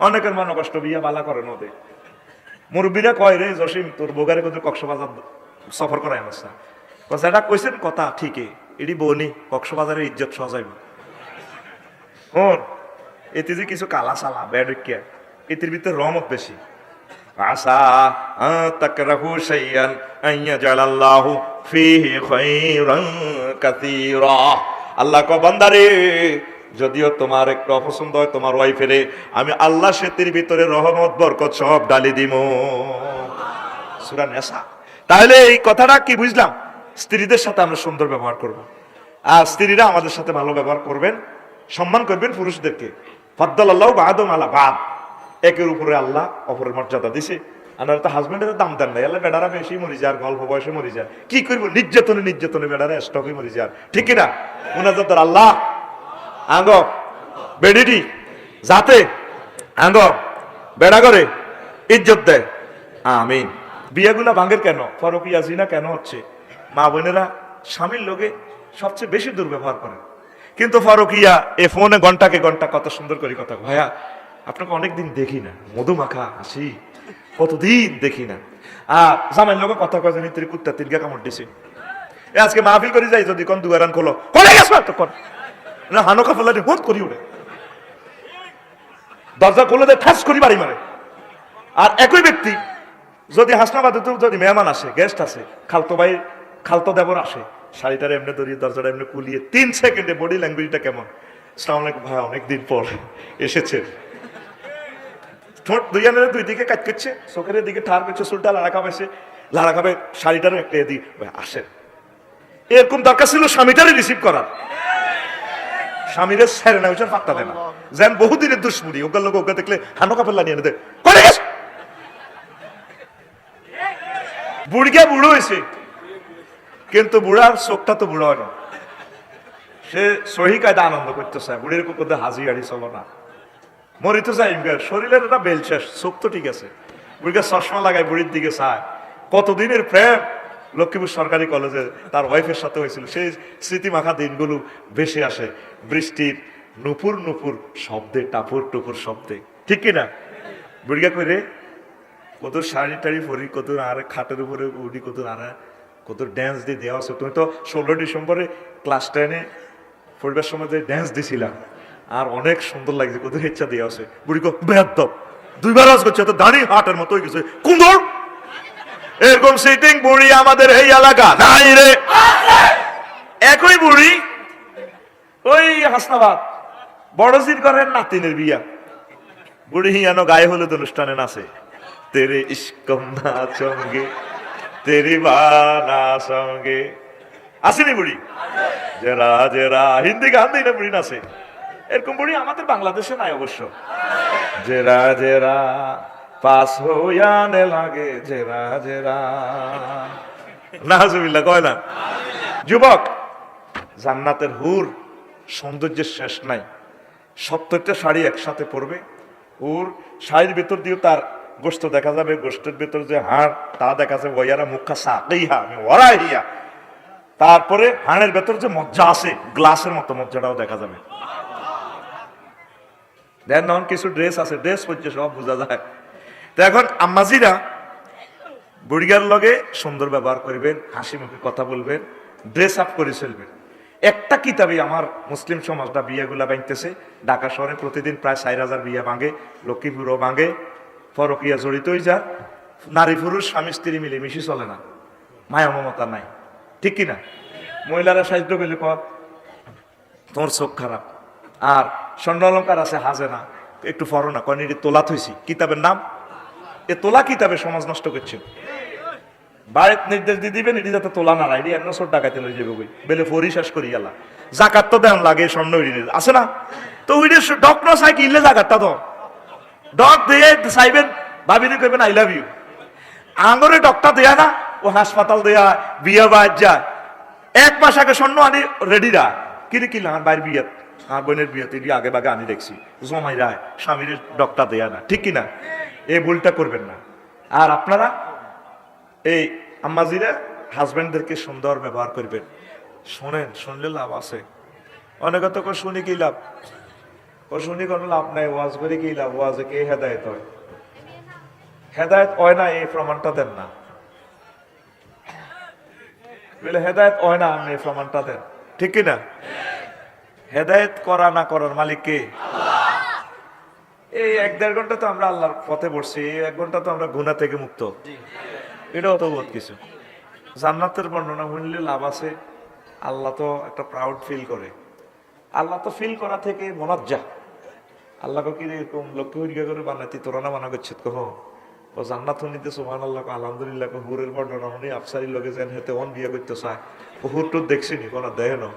অনেকের মনে কষ্ট বিয়া বালা করে নদে মুরব্বীরা কয় রে জসিম তোর বোগারে কোথাও কক্সবাজার সফর করায় না এটা কইছেন কথা ঠিকই এটি বনি কক্সবাজারের ইজ্জত সজাইব ওর এতে যে কিছু কালা সালা ব্যাডিকা এটির ভিতরে রহমত বেশি আসা তাকরাহু শাইয়ান আইয়াজালাল্লাহু ফীহি খায়রান কাসীরা আল্লাহ কো বান্দারে যদিও তোমার একটু অপছন্দ হয় তোমার ওয়াইফেরে আমি আল্লাহ সেতির ভিতরে রহমত বরকত সব ডালি দিমু সূরা নিসা। তাহলে এই কথাটা কি বুঝলাম স্ত্রীদের সাথে আমরা সুন্দর ব্যবহার করব আর স্ত্রীরা আমাদের সাথে ভালো ব্যবহার করবেন সম্মান করবেন পুরুষদেরকে ফাদ্দালাল্লাহু বা'দুম আলা বা'দ একের উপরে আল্লাহ অপরের মর্যাদা দিছে আপনারা তো হাজবেন্ডের দাম দেন নাই আল্লাহ বেড়ারা বেশি মরি যার গল্প বয়সে মরি যায় কি করবো নির্যাতনে বেড়ারা স্টকে মরি যার ঠিক কিনা মুনাজাত আল্লাহ আঙ্গ বেডিটি যাতে আঙ্গ বেড়া করে ইজ্জত দেয় আমিন। বিয়েগুলা ভাঙের কেন ফরকিয়া জিনা কেন হচ্ছে মা বোনেরা স্বামীর লোকে সবচেয়ে বেশি দুর্ব্যবহার করে কিন্তু ফরকিয়া এ ফোনে ঘন্টাকে ঘন্টা কত সুন্দর করে কথা ভাইয়া আপনাকে অনেকদিন দেখি না মধুমাখা হাসি কতদিন দেখি না আর জামাই লোক কথা কয় জানি তুই কুত্তা তিনগা কামড় দিছে আজকে মাহফিল করে যাই যদি কোন দুয়ারান খোলো কোনে গেছ তো কোন না হানোকা ফেলাতে হুট করি ওরে দরজা খুলে দেয় ঠাস করি বাড়ি মারে আর একই ব্যক্তি যদি হাসনাবাদে যদি মেহমান আসে গেস্ট আসে খালতো ভাই খালতো দেবর আসে শাড়িটার এমনি ধরিয়ে দরজাটা এমনি কুলিয়ে 3 সেকেন্ডে বডি ল্যাঙ্গুয়েজটা কেমন আসসালামু আলাইকুম ভাই অনেকদিন পর এসেছে ঠোঁট দুই দিকে কাজ করছে চোখের দিকে ঠার করছে চুলটা লাড়া খাবেছে লাড়া খাবে শাড়িটারও একটা দিই আসেন এরকম দরকার ছিল স্বামীটারে রিসিভ করার স্বামীরে সেরে না ওইটার পাত্তা দেয় না যেন বহুদিনের দুশ্মনী ওকার লোক ওকে দেখলে হানো কাপড় নিয়ে দেয় করে গেছে বুড়িকে বুড়ো হয়েছে কিন্তু বুড়ার চোখটা তো বুড়ো হয় না সে সহি কায়দা আনন্দ করতে চায় বুড়ির কোথাও হাজি গাড়ি চলো না মরিতে চাই শরীরের একটা বেল শেষ চোখ তো ঠিক আছে বুড়িকে চশমা লাগায় বুড়ির দিকে চায় কতদিনের প্রেম লক্ষ্মীপুর সরকারি কলেজে তার ওয়াইফের সাথে হয়েছিল সেই স্মৃতিমাখা দিনগুলো ভেসে আসে বৃষ্টির নুপুর নুপুর শব্দে টাপুর টুপুর শব্দে ঠিক কিনা বুড়িকা করে কত শাড়ি টাড়ি পরি কত আর খাটের উপরে উঠি কত আর কত ড্যান্স দিয়ে দেওয়া আছে তুমি তো 16 ডিসেম্বরে ক্লাস 10-এ পরিবার সময় যে ড্যান্স দিছিলাম আর অনেক সুন্দর লাগছে কত ইচ্ছা দেওয়া আছে বুড়ি কো বেয়াদব 2বার আজ করছে তো দাঁড়ি হাটের মতো হয়ে গেছে কুন্দর এরকম সিটিং বুড়ি আমাদের এই এলাকা নাই রে একই বুড়ি ওই হাসনাবাদ বড়জির করেন নাতিনের বিয়া বুড়ি হিয়ানো গায়ে হলুদ অনুষ্ঠানে নাচে তেরে ইশকম না সঙ্গে তেরি বানা সঙ্গে আসেনি বুড়ি জেরা জেরা হিন্দি গান দিই না বুড়ি নাচে এরকম বুড়ি আমাদের বাংলাদেশে নাই অবশ্য জেরা জেরা পাস হইয়ানে লাগে জেরা জেরা নাজুবিল্লাহ কয় না যুবক জান্নাতের হুর সৌন্দর্যের শেষ নাই 70টা শাড়ি একসাথে পরবে ওর শাড়ির ভেতর দিয়ে তার গোস্ত দেখা যাবে গোস্তের ভেতর যে হাড় তা দেখা যাবে ওয়ারা মুখা সাকেই হা আমি ওরাই হিয়া তারপরে হাড়ের ভেতর যে মজ্জা আছে গ্লাসের মতো মজ্জাটাও দেখা যাবে দেন নন কিছু ড্রেস আছে ড্রেস পরছে সব বোঝা যায় তো এখন আম্মাজিরা বুড়িগার লগে সুন্দর ব্যবহার করবেন হাসি মুখে কথা বলবেন ড্রেস আপ করে চলবেন একটা কিতাবে আমার মুসলিম সমাজটা বিয়েগুলা ভাঙতেছে ঢাকা শহরে প্রতিদিন প্রায় 4000 বিয়ে ভাঙে লক্ষ্মীপুরও ভাঙে ফরকিয়া জড়িতই যা নারী পুরুষ স্বামী স্ত্রী মিলেমিশি চলে না মায়া মমতা নাই ঠিক কিনা মহিলারা সাহায্য পেলে কর তোমার চোখ খারাপ আর স্বর্ণ অলঙ্কার আছে হাজে না একটু ফরো না কয় এটি তোলা থইছি কিতাবের নাম এ তোলা কিতাবে সমাজ নষ্ট করছে বাড়ির নির্দেশ দিয়ে দিবেন এটি যাতে তোলা না এটি 100 টাকাতে লই যাবে বই বেলে ফরি শেষ করি গেলা জাকাত তো দেন লাগে স্বর্ণ আছে না তো ওই ডক ন চাই কিনলে জাকাতটা তো ডক দিয়ে চাইবেন ভাবিনি কইবেন আই লাভ ইউ আঙরে ডকটা দেয়া না ও হাসপাতাল দেয়া বিয়ে বাদ যায় 1 মাস আগে স্বর্ণ আনি রেডি রা কিরে কিনলাম আর বাইরের বিয়ে আর বোনের বিয়েতে আগে বাগে আনি দেখছি জমাই রায় স্বামীর ডকটা দেয়া না ঠিক কিনা এই ভুলটা করবেন না আর আপনারা এই আম্মাজিরা হাজবেন্ডদেরকে সুন্দর ব্যবহার করবেন শোনেন শুনলে লাভ আছে অনেক তো শুনি কি লাভ ও শুনি কোনো লাভ নাই, ওয়াজ করে কি লাভ, ওয়াজে কে হেদায়েত হয়? হেদায়েত হয় না এই প্রমাণটা দেন না, বলে হেদায়েত হয় না আপনি এই প্রমাণটা দেন, ঠিক কিনা? হেদায়েত করা না করার মালিক কে? এই 1-1.5 ঘন্টা তো আমরা আল্লাহর পথে বসছি, 1 ঘন্টা তো আমরা গুনাহ থেকে মুক্ত, এটাও তো বহুত কিছু। জান্নাতের বর্ণনা শুনলে লাভ আছে। আল্লাহ তো একটা প্রাউড ফিল করে, আল্লাহ তো ফিল করা থেকে মোনাজ্জা। আল্লাহকে কি এরকম লক্ষ্য হরিকা করে বানাইতি তোরা না মানা করছিস কহ ও জান্নাত নিতে সুবহানাল্লাহ আলহামদুলিল্লাহ হুরের বর্ণনা শুনি আফসারি লগে যেন হেতে অন বিয়ে করতে চায়, হুর টুর দেখছিনি কোনো দেয় না,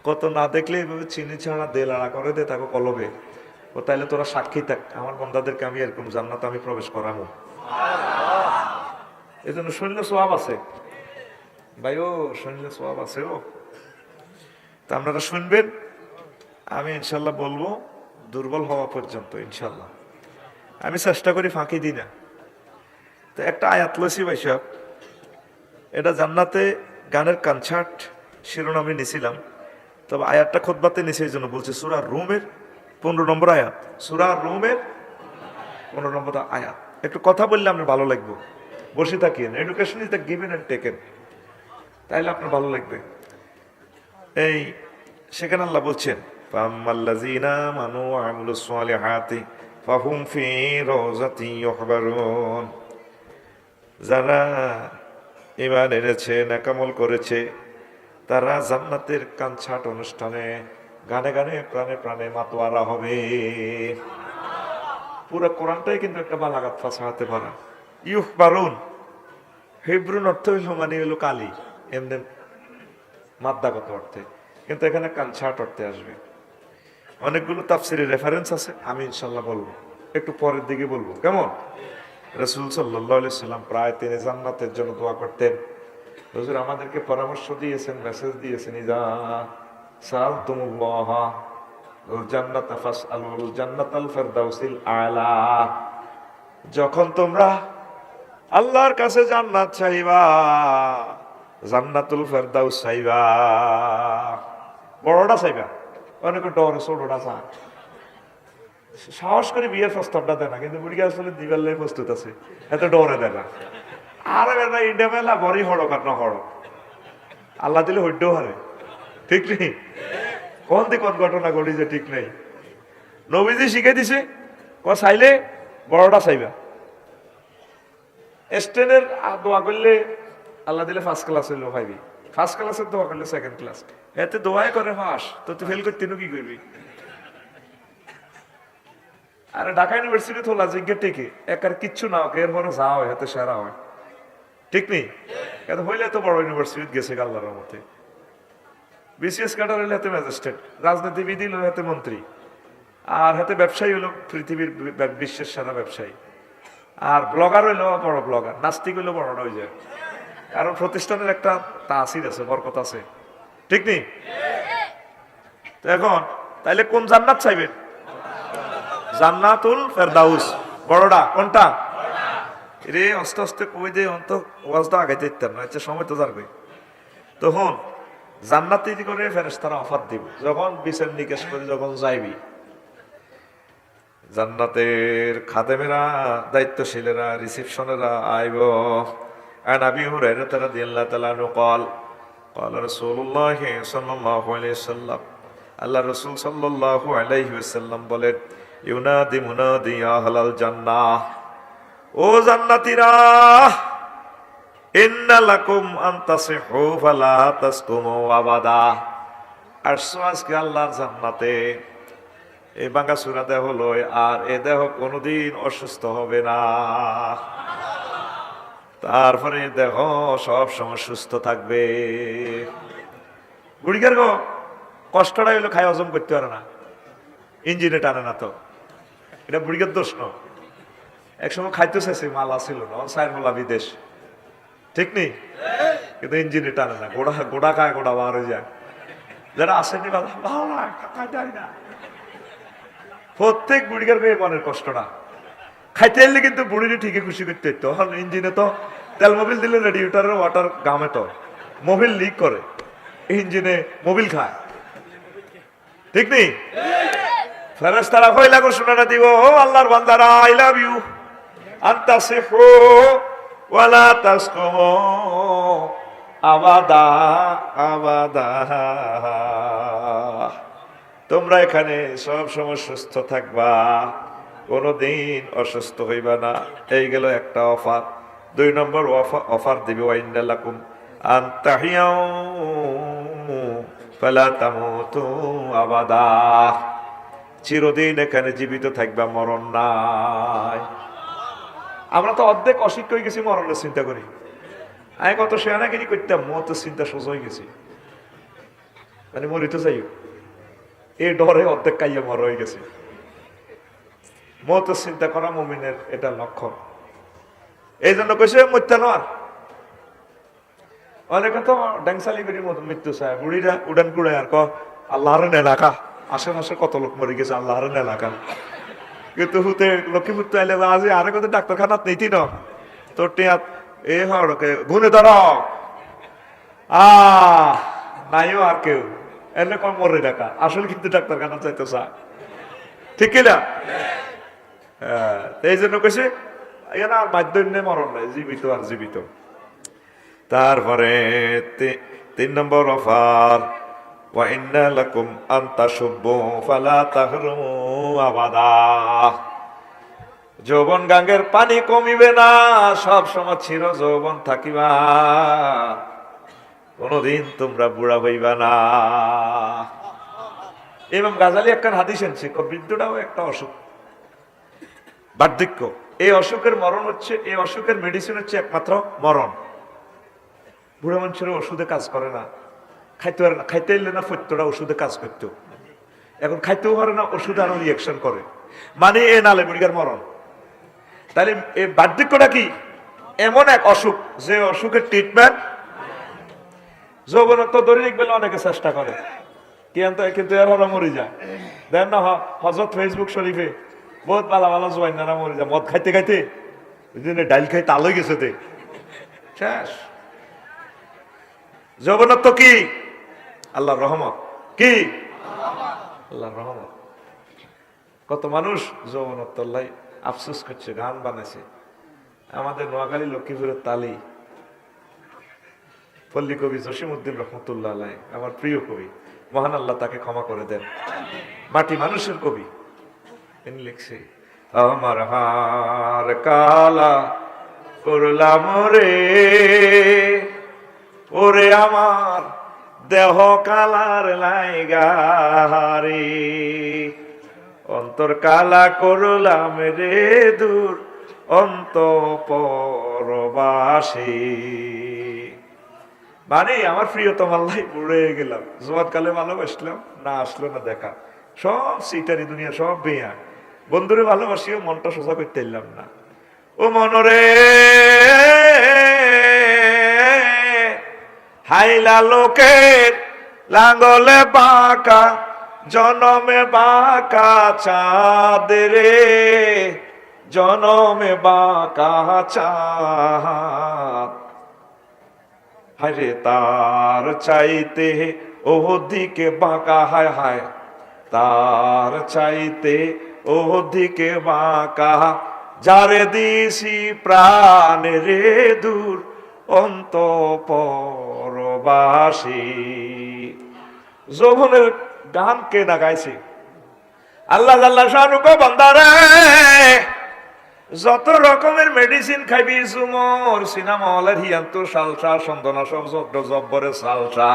কত না দেখলে এইভাবে চিনি ছাড়া দে লাড়া করে দে তাকে কলবে ও, তাইলে তোরা সাক্ষী থাক আমার বন্দাদেরকে আমি এরকম জান্নাত আমি প্রবেশ করাবো। এই জন্য শুনলে সোয়াব আছে ভাই, ও শুনলে সোয়াব আছে। ও তা আপনারা শুনবেন, আমি ইনশাল্লাহ বলবো দুর্বল হওয়া পর্যন্ত ইনশাল্লাহ, আমি চেষ্টা করি ফাঁকি দিই না। তো একটা আয়াত লসি ভাই সাহেব, এটা জান্নাতে গানের কনসার্ট শিরোনামে নিছিলাম, তবে আয়াতটা খুতবাতে নিছে এই জন্য বলছে সূরা রুমের 15 নম্বর আয়াত, সূরা রুমের 15 নম্বর আয়াত। একটু কথা বললে আপনার ভালো লাগবে, বসে থাকিয়েন, education is the given and taken, তাইলে আপনার ভালো লাগবে। এই সেখানে আল্লাহ বলছেন ফাম্মাল্লাযীনা আমানু ওয়া আমিলুস সালিহাতি ফাহুম ফি রাওযাতি ইউহবারুন, যারা ঈমান এনেছে নেকামল করেছে তারা জান্নাতের কনসার্ট অনুষ্ঠানে গানে গানে প্রাণে প্রাণে মাতোয়ারা হবে। পুরো কোরআনটাই কিন্তু একটা বালাগাত ফাসাহাতে ভরা। ইউহবারুন হিব্রুন অর্থ হইল মানে হইল কালি, এমনি মাদ্দাগত অর্থে, কিন্তু এখানে কনসার্ট অর্থে আসবে। অনেকগুলো তাফসিরের রেফারেন্স আছে, আমি ইনশাল্লাহ বলবো একটু পরের দিকে বলবো। কেমন? রাসূল সাল্লাল্লাহু আলাইহি সাল্লাম প্রায় তিনি জান্নাতের জন্য দোয়া করতেন। হুজুর আমাদেরকে পরামর্শ দিয়েছেন, মেসেজ দিয়েছেন, ইজা সালতুমুল্লাহ জান্নাতা ফাসআলুল জান্নাতাল ফিরদাউসিল আলা, যখন তোমরা আল্লাহর কাছে জান্নাত চাইবা জান্নাতুল ফিরদাউস চাইবা, বড়টা চাইবা, অনেক ডর ছোটটা চায়, সাহস করে বিয়ের প্রস্তাবটা দেয় না, কিন্তু বুড়িকে আসলে দিবার লাই প্রস্তুত আছে, এত ডরে দেয় না। আর বেটা ইন্ডিয়া মেলা বড়ই হড়ক আর না হড়ক, আল্লাহ দিলে হইতেও হারে, ঠিক নেই কোন দিক কোন ঘটনা ঘটি যে ঠিক নেই। নবীজি শিখে দিছে চাইলে বড়টা চাইবা, স্টেনের দোয়া করলে আল্লাহ দিলে ফার্স্ট ক্লাস হইলো ভাইবি, ফার্স্ট ক্লাসের দোয়া করলে সেকেন্ড ক্লাস, এতে দোয়াই করে ফাঁস তো তুই ফেল করতে কি করবি? আর ঢাকা ইউনিভার্সিটি তোলা জিজ্ঞে টিকে একার কিচ্ছু না হোক, এরপরে যা হয় হাতে সেরা হয়, ঠিক নেই? এত হইলে তো বড় ইউনিভার্সিটি গেছে আল্লাহর মতে, বিসিএস ক্যাডার হইলে হাতে ম্যাজিস্ট্রেট, রাজনীতিবিদ হইল হাতে মন্ত্রী, আর হাতে ব্যবসায়ী হইলো পৃথিবীর বিশ্বের সেরা ব্যবসায়ী, আর ব্লগার হইলো বড় ব্লগার, নাস্তিক হইলো বড়টা হয়ে যায়, কারণ প্রতিষ্ঠানের একটা তাসির আছে, বরকত আছে, ঠিক নেই? তো এখন তাইলে কোন জান্নাত চাইবেন? জান্নাতুল ফেরদাউস, বড়টা কোনটা রে? আস্তে আস্তে কই দে অন্ত ওয়াজটা আগাইতে দিতাম না, আচ্ছা সময় তো যাবে। তখন জান্নাতে করে ফেরেশতারা অফার দিব, যখন বিচার নিকেশ করে যখন যাইবি জান্নাতের খাদেমেরা দায়িত্বশীলেরা রিসেপশনেরা আইব। আন আবি হুরায়রা রাদিয়াল্লাহু তাআলা আনহু قال قال رسول الله صلى الله عليه وسلم, আল্লাহ রাসূল সাল্লাল্লাহু আলাইহি ওয়াসাল্লাম বলেন, ইউনাদি মুনাদি ইয়া আহলাল জান্নাহ, ও জান্নাতীরা, ইন্না লাকুম আন তাসিহু ফালা তাসকুমু আবাদা। আসছো আজকে আল্লাহর জান্নাতে, এই বাঙ্গা সূরা দেহ হলো, আর এ দেহ কোনোদিন অসুস্থ হবে না, তারপরে দেহ সব সময় সুস্থ থাকবে। বুড়িকার গো কষ্টটা হইলো খাই হজম করতে পারে না, ইঞ্জিনে টানে না, তো এটা বুড়িকার দোষ ন। একসময় খাইতে চাইছে, মাল আসছিল না, সাইর মোলা বিদেশ, ঠিক নেই? কিন্তু ইঞ্জিনে টানে না, গোড়া গোড়া খায়, গোড়া বার হয়ে যায়, যারা আসেনি ভালো না। প্রত্যেক বুড়িকার মেয়ে মনের কষ্টটা খাইতে এলে কিন্তু বুড়িটি ঠিকই খুশি করতে হইতো। ইঞ্জিনে তো তেল মোবিল দিলে রেডিয়েটারের ওয়াটার গামে তো মোবিল লিক করে, ইঞ্জিনে মোবিল খায়, ঠিক নেই? ফেরেশতারা কইলা ঘোষণাটা দিব, ও আল্লাহর বান্দারা, আই লাভ ইউ, আনতাসিহু ওয়ালা তাসকুমু আবাদা আবাদা। তোমরা এখানে সব সময় সুস্থ থাকবা, কোনদিন অসুস্থ হইবা না। এই গেল একটা অফার। 2 নম্বর অফার দিবে, ওয়াইন্না লাকুম আন তাহিয়াউ ফালা তামুতু আবাদা। চিরদিন এখানে জীবিত থাকবা, মরণ নাই। আমরা তো অর্ধেক অশিক্ষ হয়ে গেছি, মরণের চিন্তা করি। আমি কত সেনাগিরি করতাম, মতের চিন্তা সোজা হয়ে গেছি, মানে মরিতে যাইও এই ডরে অর্ধেক কাইয়া মর হয়ে গেছে। মতের চিন্তা করা মুমিনের এটা লক্ষণ। এই জন্য কইছে মরতে নয়। অনেকে তো ড্যাংসালি করি মতো মৃত্যু চায়, বুড়িরা উড়ান কুড়ায় আর আল্লাহর এলাকা, আশেপাশে কত লোক মরে গেছে আল্লাহর এলাকা। কিন্তু হুতে লক্ষ্মীপুর তো আইলে আজ আরে কত ডাক্তারখানাত নেই ন তোর টিয়াত এ হড়কে গুনে ধর নাইও আর কেউ এনে কম মরে ডাকা, আসলে কিন্তু ডাক্তারখানা চাইতে চায়, ঠিক না? এই জন্য কেছে এখানে আর মাধ্যম মরণ নাই, জীবিত আর জীবিত। তারপরে 3 নম্বর অফার, ওয়াইন্না লাকুম আন তাশুব্বু ফালা তাহরুমু আবাদা। যৌবন গাঙ্গের পানি কমিবে না, সব সময় চির যৌবন থাকিবা, কোনদিন তোমরা বুড়া হইবা না। ইমাম গাজালি একখান হাদিস এনেছে, বৃদ্ধটাও একটা অসুখ, বার্ধক্য। এই অসুখের মরণ হচ্ছে, এই অসুখের মেডিসিন হচ্ছে একমাত্র মরণ। বুড়া মানুষের ওষুধে কাজ করে না, খাইতে এলে না ফত্যটা ওষুধে কাজ করতো, এখন খাইতেও পারে না, ওষুধ আরো রিয়াকশন করে, মানে এ নালে বুড়িগার মরণ। তাহলে এই বার্ধক্যটা কি? এমন এক অসুখ যে অসুখের ট্রিটমেন্ট যৌবনত্ব ধরে লিখবে অনেকে চেষ্টা করে, কিন্তু এরা মরে যায়। দেন না হজরত ফেসবুক শরীফে বহুত ভালো ভালো জোয়াইনারা মরে যায় মদ খাইতে খাইতে, ডাইল খাই তাল হয়ে গেছে, শেষ। যৌবনত্ব কি? আল্লাহর রহমত। কি? আল্লাহর রহমত। কত মানুষ যৌবনত্ব লাই আফসোস করছে, গান বানাইছে। আমাদের নোয়াখালী লক্ষ্মীপুরের তালি পল্লী কবি জসিমউদ্দিন রহমতুল্লাহ আলাই, আমার প্রিয় কবি, মহান আল্লাহ তাকে ক্ষমা করে দেন। মাটি মানুষের কবি, তিনি লিখছে, আমার হার কালা করলাম রে, ওরে আমার দেহ কালার লাইগারে, অন্তর কালা করলাম রে দূর অন্তঃপরবাসী। মানে আমার প্রিয়তম আল্লাহ উড়ে গেলাম, জোয়াত কালে ভালোবাসলাম, না আসলো না দেখা, সব সিটারি দুনিয়া, সব বেয়া। বন্ধুরে ভালোবাসিও মনটা সোজা করতে এলাম না। ও মনরে হাইলা লোকের লাঙ্গলে বাঁকা, জনমে বাঁকা চাঁদ রে, জনমে বাঁকা চাঁদ, হায় তার চাইতে ওদিকে বাঁকা, হায় হায় তার চাইতে ওদিকে বাঁকা, যারে দিছি প্রাণ রে দূর অন্তঃপরবাসী। যৌবনের গান কে না গাইছে? আল্লাহ আল্লাহ শানুক বান্দারে, যত রকমের মেডিসিন খাইবি, সুমর সিনেমা হলের হিয়ান্ত সালসা সন্দনা সব জব্বরে সালসা,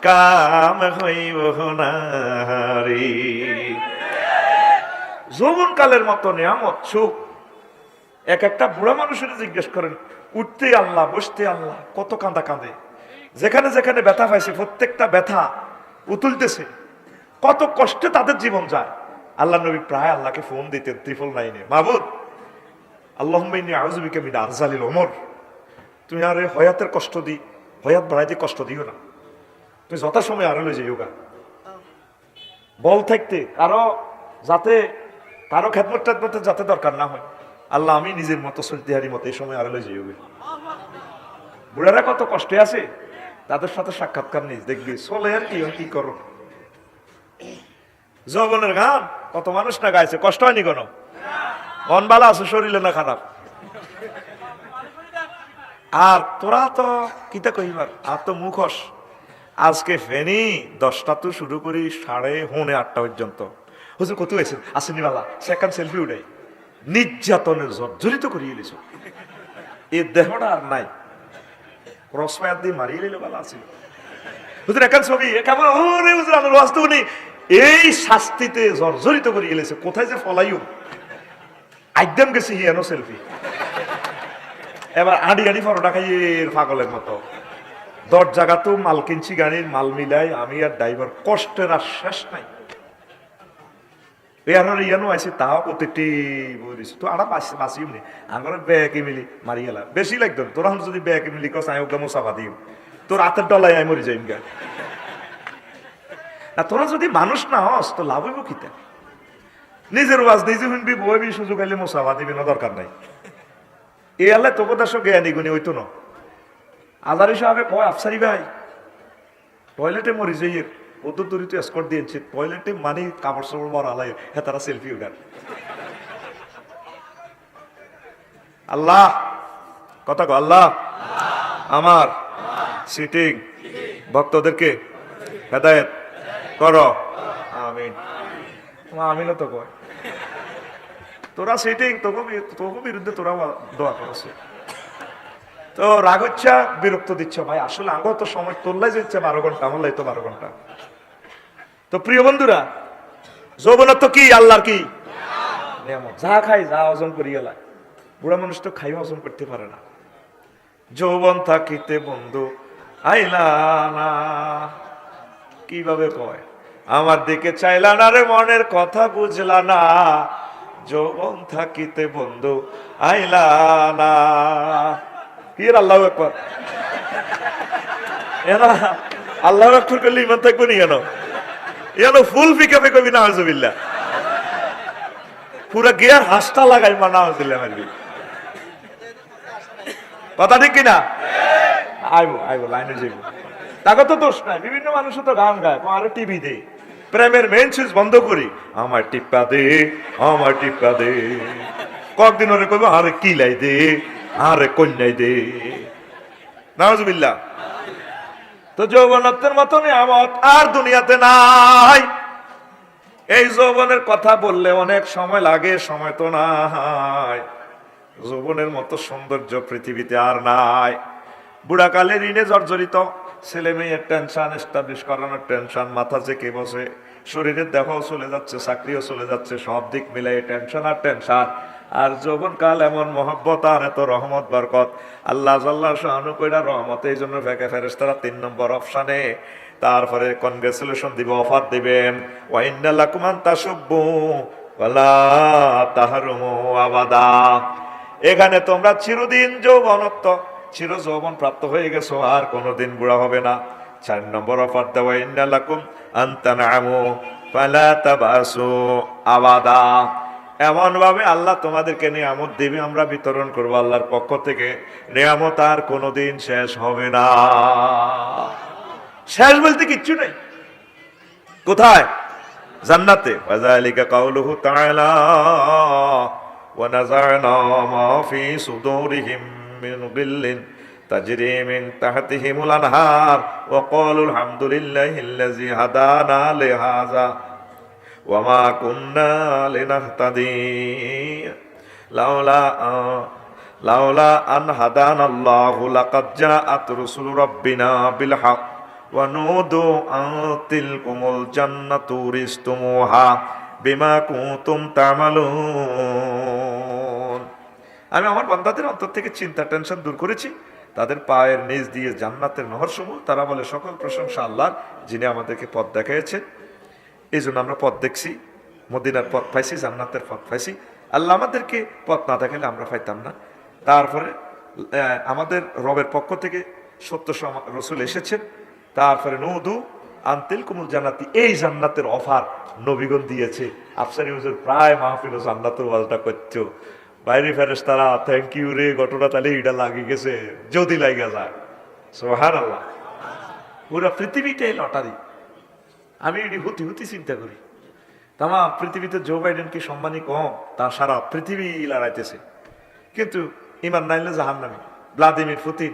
কাম হইব না রে। যৌবন কালের মতো নিয়ামত সুখ। একটা বুড়া মানুষের জিজ্ঞেস করেন, উঠতে আল্লাহ, বসতে আল্লাহ, কত কাঁদা কাঁদে, যেখানে যেখানে ব্যথা পাইছে প্রত্যেকটা ব্যথা উতুলতেছে, কত কষ্টে তাদের জীবন যায়। আল্লাহ নবী প্রায় আল্লাহকে ফোন দিতেন 999, মাবুদ আল্লাহুম্মা ইন্নী আউযু বিকা মিন আরজালিল উমর, তুমি আরে হয়াতের কষ্ট দি, হয়াত বাড়াইতে কষ্ট দিও না, তুমি যথাসময় আরে লই যাইও গা, বল থাকতে কারো খেদমত টেদমতে যাতে দরকার না হয়, আল্লাহ আমি নিজের মতো চলতে হারি মতো এই সময় আরে লই যাইও গে। বুড়ারা কত কষ্টে আছে, তাদের সাথে সাক্ষাৎকার নিস, দেখবি চলে আর কি করো। যৌবনের গান কত মানুষ না গাইছে, কষ্ট হয়নি কোনো? মন ভালো আছে, শরীরে না খারাপ? আর তোরা তো কিতা কইবার, আর তো মুখোশ। আজকে ফেনি 10টা তো শুরু করি 8:30 পর্যন্ত। হুজুর কত হয়েছে আসেনি বালা, সেকেন্ড সেলফি উঠাই, নির্যাতনের জর্জরিত করিয়ে এলিস। এই দেহটা আর নাই, রসমায়াত দিয়ে মারিয়ে নিল বালা আছে। হুজুর একান ছবি কেমন, ওরে হুজুর আমার বাস্তব নেই, এই শাস্তিতে জর্জরিত করিয়ে এলেছে। কোথায় যে ফলাইও একদম গেছি হিয়ানো সেলফি। এবার আড়ি আড়ি পরোটা খাই পাগলের মতো। 10 জায়গাতেও মাল কিনছি, গাড়ির মাল মিলাই আমি আর ড্রাইভার, কষ্টের আর শেষ নাই। ইয়ানো আইসি তাও প্রত্যেকটি বলিস তো আড়া বাঁচিও নি, আমার ব্যাগে মিলি মারি গেলাম। বেশি লাগতো তোরা যদি ব্যাগে মিলি কস আমি ওকে মোসাফা দিও, তোর হাতের ডলাই আমি মরি যাইম গা। না তোরা যদি মানুষ না হস তো লাভ হইব কিতা? নিজের ওয়াজ নিজে শুনবি, বইবি, সুযোগ আইলে মোসাফা দিবি না, দরকার নাই। এ আল্লাহ তোকে দেশ জ্ঞানী গুণী হইতো না। আজারি সাহেবে কয় আফসারি ভাই টয়লেটে মরি যাই ওদের দূরি তো এসকর্ট দিয়েছে, টয়লেটে মানে কাপড় সাপড় বড় আলাই হ্যাঁ তারা সেলফি উঠান। আল্লাহ কথা কো, আল্লাহ আমার সিটিং ভক্তদেরকে হেদায়েত করো, আমিন। আমিনও তো কয়, তোরা সিটিং তোকে বিরুদ্ধে তোরা দোয়া করছে। তো রাগ হচ্ছে, বিরক্ত দিচ্ছ ভাই, আসলে আগে তো সময় তোল্লাই যাচ্ছে 12 ঘন্টা, আমার লাই তো 12 ঘন্টা। তো প্রিয় বন্ধুরা, যৌবনত্ব কি? আল্লাহর কি নিয়ামত, যা খাই যা অর্জন করি গেলা। বুড়া মানুষ তো খাই অর্জন করতে পারে না। যৌবন থাকিতে বন্ধু আইলা না, কিভাবে কয়, আমার দিকে চাইলা না রে, মনের কথা বুঝলা না, যৌবন থাকিতে বন্ধু আইলা না। কি আল্লাহু আকবার, এরা আল্লাহু আকবার করলে ইমান থাকবে নি কেন? এনো ফুল ফিকা ফিকা কবি নাউজুবিল্লাহ, পুরা গিয়ার হাসটা লাগাই মা নাউজুবিল্লাহ মারবি। কথা ঠিক কিনা? আইবো আইবো লাইনে যাইব, তাকে তো দোষ নাই। বিভিন্ন মানুষ তো গান গায়, আরে টিভি দে, প্রেমের মেন সুইচ বন্ধ করি, আমার টিপ্পা দে, আমার টিপ্পা দে। কয়েকদিন ওরে কইব আরে কিলাই দে, আরে কন্যাই দে, নাউজুবিল্লাহ। তো যৌবনত্বের মতো নিয়ামত আর দুনিয়াতে নাই। এই যৌবনের কথা বললে অনেক সময় লাগে, সময় তো নাই। যৌবনের মতো সৌন্দর্য পৃথিবীতে আর নাই। বুড়াকালে ঋণে জর্জরিত, ছেলে মেয়ের টেনশন, এস্টাবলিশ করানোর টেনশন, মাথা চেকে বসে, শরীরের দেহও চলে যাচ্ছে, চাকরিও চলে যাচ্ছে, সব দিক মিলাই টেনশন আর টেনশন। আর যৌবনকাল এমন মহব্বত আর এত রহমত বরকত, আল্লাহ জাল্লাহ শাহানু কইরা রহমত। এই জন্য ফেরেশতারা 3 নম্বর অপশানে তারপরে কনগ্রেচুলেশন দিব, অফার দিবেন, ওয়া ইন্না লাকুম আন তাশুব্বু ওয়ালা তাহরুমু আবাদা। এখানে তোমরা চিরদিন যৌবনত্ব, চির যৌবন প্রাপ্ত হয়ে গেছো, আর কোনোদিন বুড়া হবে না। 4 নম্বর অফার দেওয়া, ইন্না লাকুম আন তানআমু ফালা তাবাসু আবাদা। এমন ভাবে আল্লাহ তোমাদেরকে নিয়ামত দিবে, আমরা বিতরণ করবো আল্লাহর পক্ষ থেকে, নিয়ামত আর কোনোদিন শেষ হবে না। শেষ বলতে কিচ্ছু নেই। কোথায়? জান্নাতে। ওয়াযালিকা কাউলুহু তাআলা ওয়া নাযা'না মা ফি সুদুরিহিম মিন গিল্লিন তাজরি মিন তাহতিহিমুল আনহার ওয়া ক্বালু আলহামদুলিল্লাহিল্লাযী হাদানা লিহাযা ওয়া মা কুন্না লিনাহতাদি লাউলা আন হাদানাল্লাহু লাকাদ জাআত রুসুলু রাব্বিনা বিল হক ওয়া নুদু আন তিলকুমুল জান্নাতু উরিসতুমুহা বিমা কুনতুম তা'মালুন। আমি আমার বান্দাদের অন্তর থেকে চিন্তা, টেনশন দূর করেছি। তাদের পায়ের নিচ দিয়ে জান্নাতের নহরসমূহ। তারা বলে সকল প্রশংসা আল্লাহর, যিনি আমাদেরকে পথ দেখিয়েছেন। এই জন্য আমরা পথ দেখছি, মদিনার পথ পাইছি, জান্নাতের পথ পাইছি। আল্লাহ আমাদেরকে পথ না দেখালে আমরা পাইতাম না। তারপরে আমাদের রবের পক্ষ থেকে 700 রসুল এসেছেন। তারপরে নদু আনতিল কুমুল জান্নাতি, এই জান্নাতের অফার নবীগণ দিয়েছে। আফসারি হুজুর প্রায় মাহফিল জান্নাতের ওয়াজটা করছো, বাইরে ফেরেশতারা থ্যাংক ইউ রে, ঘটনা তাহলে এটা লাগে গেছে, যদি লাগা যায়। সুবহানাল্লাহ, পুরো পৃথিবীটাই লটারি। আমি এটি হুতি চিন্তা করি। তামা পৃথিবীতে জো বাইডেন কি সম্মানী কম, তা সারা পৃথিবী লড়াইতেছে, কিন্তু ইমান নাইলে জাহান্নামী। ভ্লাদিমির পুতিন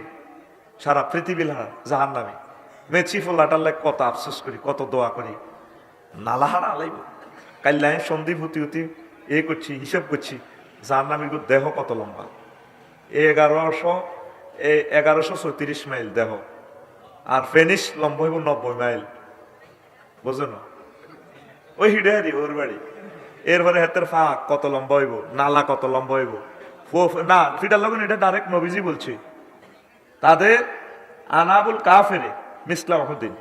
সারা পৃথিবী লড়া জাহান্নামী। মেচিফুল্লাটার কত আফসোস করি, কত দোয়া করি, নালাহারা আলাইব। কাল্যাণ সন্দীপ হুতি হুতি করছি, হিসাব করছি, জাহান্নামীর দেহ কত লম্বা, 1134 মাইল দেহ, আর ফেনিস লম্বা হইব 90 মাইল, বুঝো না? ওই হিডারি ওর বাড়ি। এরপরে হাতের ফাঁক কত লম্বা হইব, নালা কত লম্বা হইব, না ফিটার লগন এটা ডাইরেক্ট নবীজি বলছে। তাদের আনাবুল কাফেরে মিসলামউদ্দিন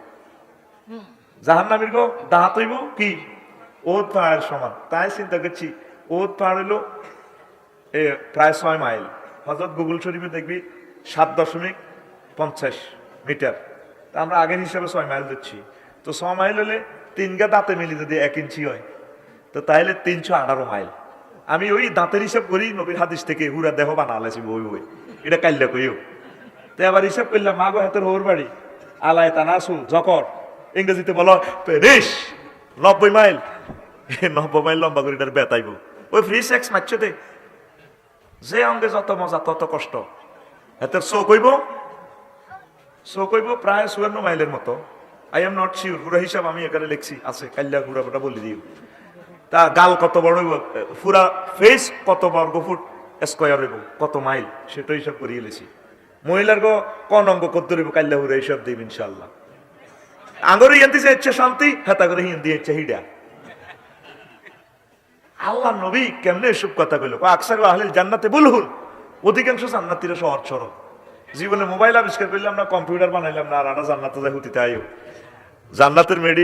জাহান্নামীর গো দাঁত হইব কি ওদ পাহাড়ের সমান। তাই চিন্তা করছি, ওদ পাহাড় হইল প্রায় 6 মাইল। হযরত গুগল শরীফে দেখবি 7.50 মিটার। তা আমরা আগের হিসাবে 6 মাইল দিচ্ছি। তো 6 মাইল হলে 3 গা দাঁতে মিলি যদি 1 ইঞ্চি হয়, তো তাইলে 318 মাইল। আমি ওই দাঁতের হিসাব করি নবীর হাদিস থেকে, হুরা দেহ বানালেছি বই বই, এটা কাল্লা কইও। তো আবার হিসাব করলাম, মা গো হাতের হোর বাড়ি আলায় তানাসুল জকর, ইংরেজিতে বলো পেরিস, 90 মাইল। 90 মাইল লম্বা করে এটার বেতাইব। ওই ফ্রি সেক্স মারছে দে, যে অঙ্গে যত মজা তত কষ্ট। হাতের শো কইব প্রায় 54 মাইলের মতো। আই এম নট শিওর, পুরা হিসাব আমি এখানে লিখছি, আছে কাল্লা পুরাটা বলে দিও। তা গাল কত বড় হইব, পুরা ফেস কত বর্গ ফুট স্কোয়ার হইব, কত মাইল, সেটা হিসাব করিয়ে লেছি। মহিলার গো কোন অঙ্গ কত হইব কাল্লা পুরা হিসাব দিব ইনশাল্লাহ। আঙ্গরে হিন্দি যে ইচ্ছে শান্তি, হেতা করে হিন্দি ইচ্ছে হিডা। আল্লাহ নবী কেমনে এসব কথা কইল? আকসার আহলিল জান্নাতে বুলহুন, অধিকাংশ জান্নাতীরা সহজ সরল। জীবনে মোবাইল আবিষ্কার করলাম না, কম্পিউটার বানাইলাম না, আর আটা জান্নাতে যাই হুতিতে আইও। জান্নাতের মেড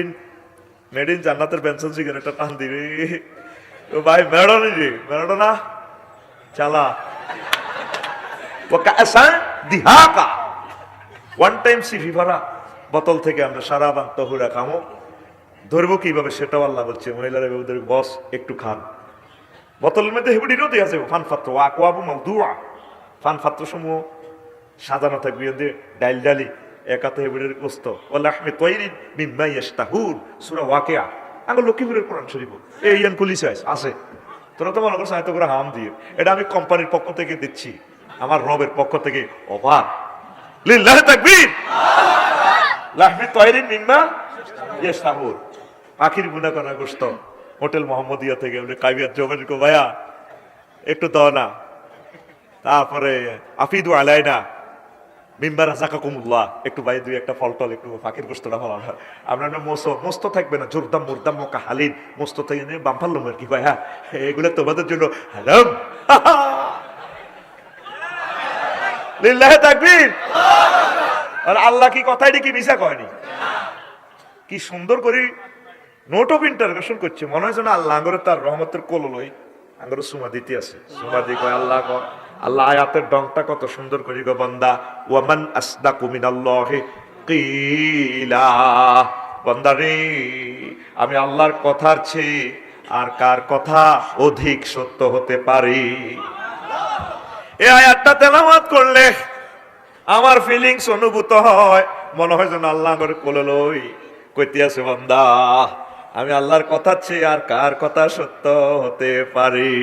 ইন জান্নাতের বেনসন সিগারেটটা টান দিবে। ও ভাই মেরডনি রে, মেরডনা চালা ও কাসা দিহাকা। ওয়ান টাইম সিফি ভরা বোতল থেকে আমরা সারা বান তহুরা খামো। ধরবো কিভাবে সেটাও আল্লাহ বলছে। মহিলারা বস একটু খান। বোতলের মধ্যে হেবুডি রোদে আছে ফানপাত্র, আকওয়াবু মাউদুআ, ফানপাত্র সমূহ সাজানো থাকবে। ডাইল ডালি একাতে হেবুডের গোস্ত, ওয়ালাহমি তাইরিন মিম্মা ইয়াশতাহুন, সূরা ওয়াকিয়া। আঙ্গ লক্ষ্মীপুরের কোরআন শরীফ এই ইয়ান পুলিশ আছে। তোরা তো মনে করছ এত করে হাম দিয়ে, এটা আমি কোম্পানির পক্ষ থেকে দিচ্ছি, আমার রবের পক্ষ থেকে অফার। লিল্লাহি তাকবীর। লাহমি তাইরিন মিম্মা ইয়াশতাহুন, পাখির বুনা করা গোস্ত হোটেল মোহাম্মদিয়া থেকে। কাবিয়াত জোগাড় কো ভাইয়া একটু দাও না। তারপরে আফিদু আলাইনা মিম্বার রাযাকাকুমুল্লাহ, একটু ভাই দুই একটা ফল টল, একটু পাখির গোস্তটা ভালো না। আপনার মস্ত থাকবে না, জোরদাম মুরদাম মক্কা হালিন মস্ত থেকে বাম ফাল্লাম আর কি ভাইয়া, এগুলো তোমাদের জন্য হারাম। লিল্লাহি তাকবীর। আর আল্লাহ কি কথা এটি কি মিছা কয়নি? কি সুন্দর করে নোট অফ ইন্টারভেশন করছে, মনে হয় যেন আল্লাহ আঙ্গরে তার রহমতের কোললই আঙ্গরে সুমা দিতে আছে। সুমা দি কয় আল্লাহ কয়, আল্লাহ আয়াতের ডংটা কত সুন্দর করি গো বান্দা। ওয়ামান আসদাকু মিনাল্লাহি কিলা, বান্দা রে আমি আল্লাহর কথার চেয়ে আর কার কথা অধিক সত্য হতে পারি? এই আয়াতটা তেলাওয়াত করলে আমার ফিলিংস অনুভূত হয়, মনে হয় যেন আল্লাহ আঙ্গরে কোললই কইতে আছে, বান্দা আমি আল্লাহর কথা চেয়ে আর কার কথা সত্য হতে পারি?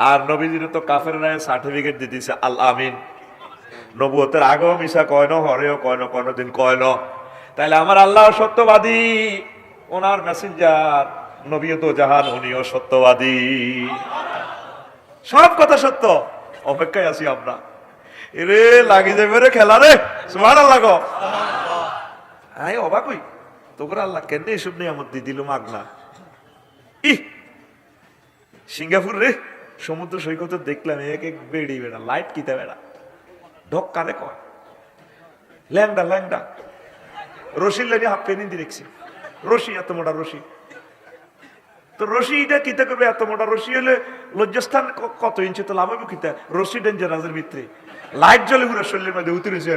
আর নবীজির তো কাফেররা সার্টিফিকেট দিয়ে দিছে আল আমিন। নবুয়তের আগেও মিশা কয় না, হরেও কয় না, কোনদিন কয় না। তাইলে আমার আল্লাহ সত্যবাদী, ওনার মেসেঞ্জার নবীও তো জাহান, উনিও সত্যবাদী, সব কথা সত্য। অপেক্ষায় আছি আমরা। এরে লাগি যাবে রে খেলা রে, সুবহানাল্লাহ গো। আয় অবাক হই, তোর আল্লাহ কেন এসব নিয়ামত দিয়ে দিল মাগনা। সিঙ্গাপুর রে সমুদ্র সৈকতে দেখলাম এক এক বেড়ি বেড়া, লাইট কিতা বেড়া, ঢক্কা রে কয় ল্যাংডা রশির লাইনে হাফ পেনি দিয়ে দেখছি। রশি এত মোটা রশি, তো রশি এটা কিতা করবে? এত মোটা রশি হলে লজ্জাস্থান কত ইঞ্চি তো লাভ হবে কিতা? রশি ডেঞ্জারাজের ভিতরে লাইট জ্বলে পুরো শরীরের মধ্যে উতরেছে।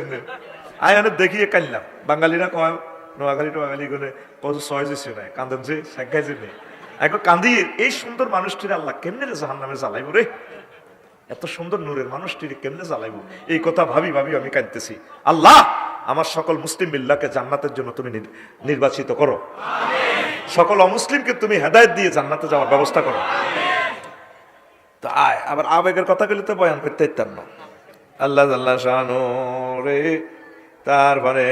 আয়ানে দেখিয়ে কানলাম। বাঙালিরা কয়, নোয়াখালী টোয়াখালী গনে কত সহজ হয়েছে না, কান্দেন যে শেখাইছে নেই এখন কান্দিয়ে। এই সুন্দর মানুষটির আল্লাহ কেমনে জাহান্নামে জ্বালাইব রে? এত সুন্দর নূরের মানুষটির কেমনে জ্বালাইব? এই কথা ভাবি আমি কাঁদতেছি। আল্লাহ আমার সকল মুসলিম মিল্লাহকে জান্নাতের জন্য তুমি নির্বাচিত করো। সকল অমুসলিমকে তুমি হেদায়েত দিয়ে জান্নাতে যাওয়ার ব্যবস্থা করো। তো আয়, আবার আবেগের কথা বলে তো বয়ান করতে ইত্যার না। আল্লাহ আল্লাহ শানু রে। তারপরে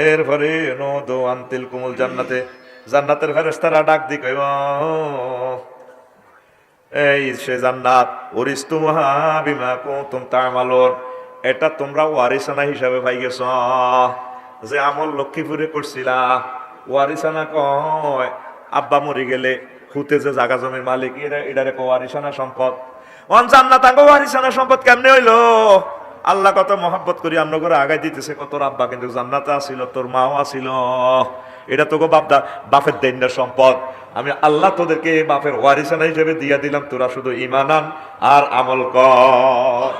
এরপরে নদো আন্তিল কুমুল জান্নাতে, জান্নাতের ফেরেশতারা ডাক দি কইব, এই সে জান্নাত ওরিস্তুমুহা বিমা কুনতুম তা'মালুন, এটা তোমরা ওয়ারিসানা হিসাবে পাই গেছ, যে আমল লক্ষ্মীপুরে করছিলা। ওয়ারিসানা কয় আব্বা মরে গেলে হুতে যে জাগা জমির মালিক, এটারে ওয়ারিসানা সম্পদ। ওয়ান জান্নাত আঙ্গ ওয়ারিসানা সম্পদ কেমনে হইলো? আল্লাহ কত মহব্বত করি আমরা করে আগাই দিতেছে, কত আব্বা কিন্তু জান্নাতে আসিল, তোর মাও আসিল, এটা তোকে বাপের দেন্ডার সম্পদ। আমি আল্লাহ তোদেরকে বাপের ওয়ারিসানা হিসেবে দিয়া দিলাম, তোরা শুধু ঈমান আন আর আমল কর।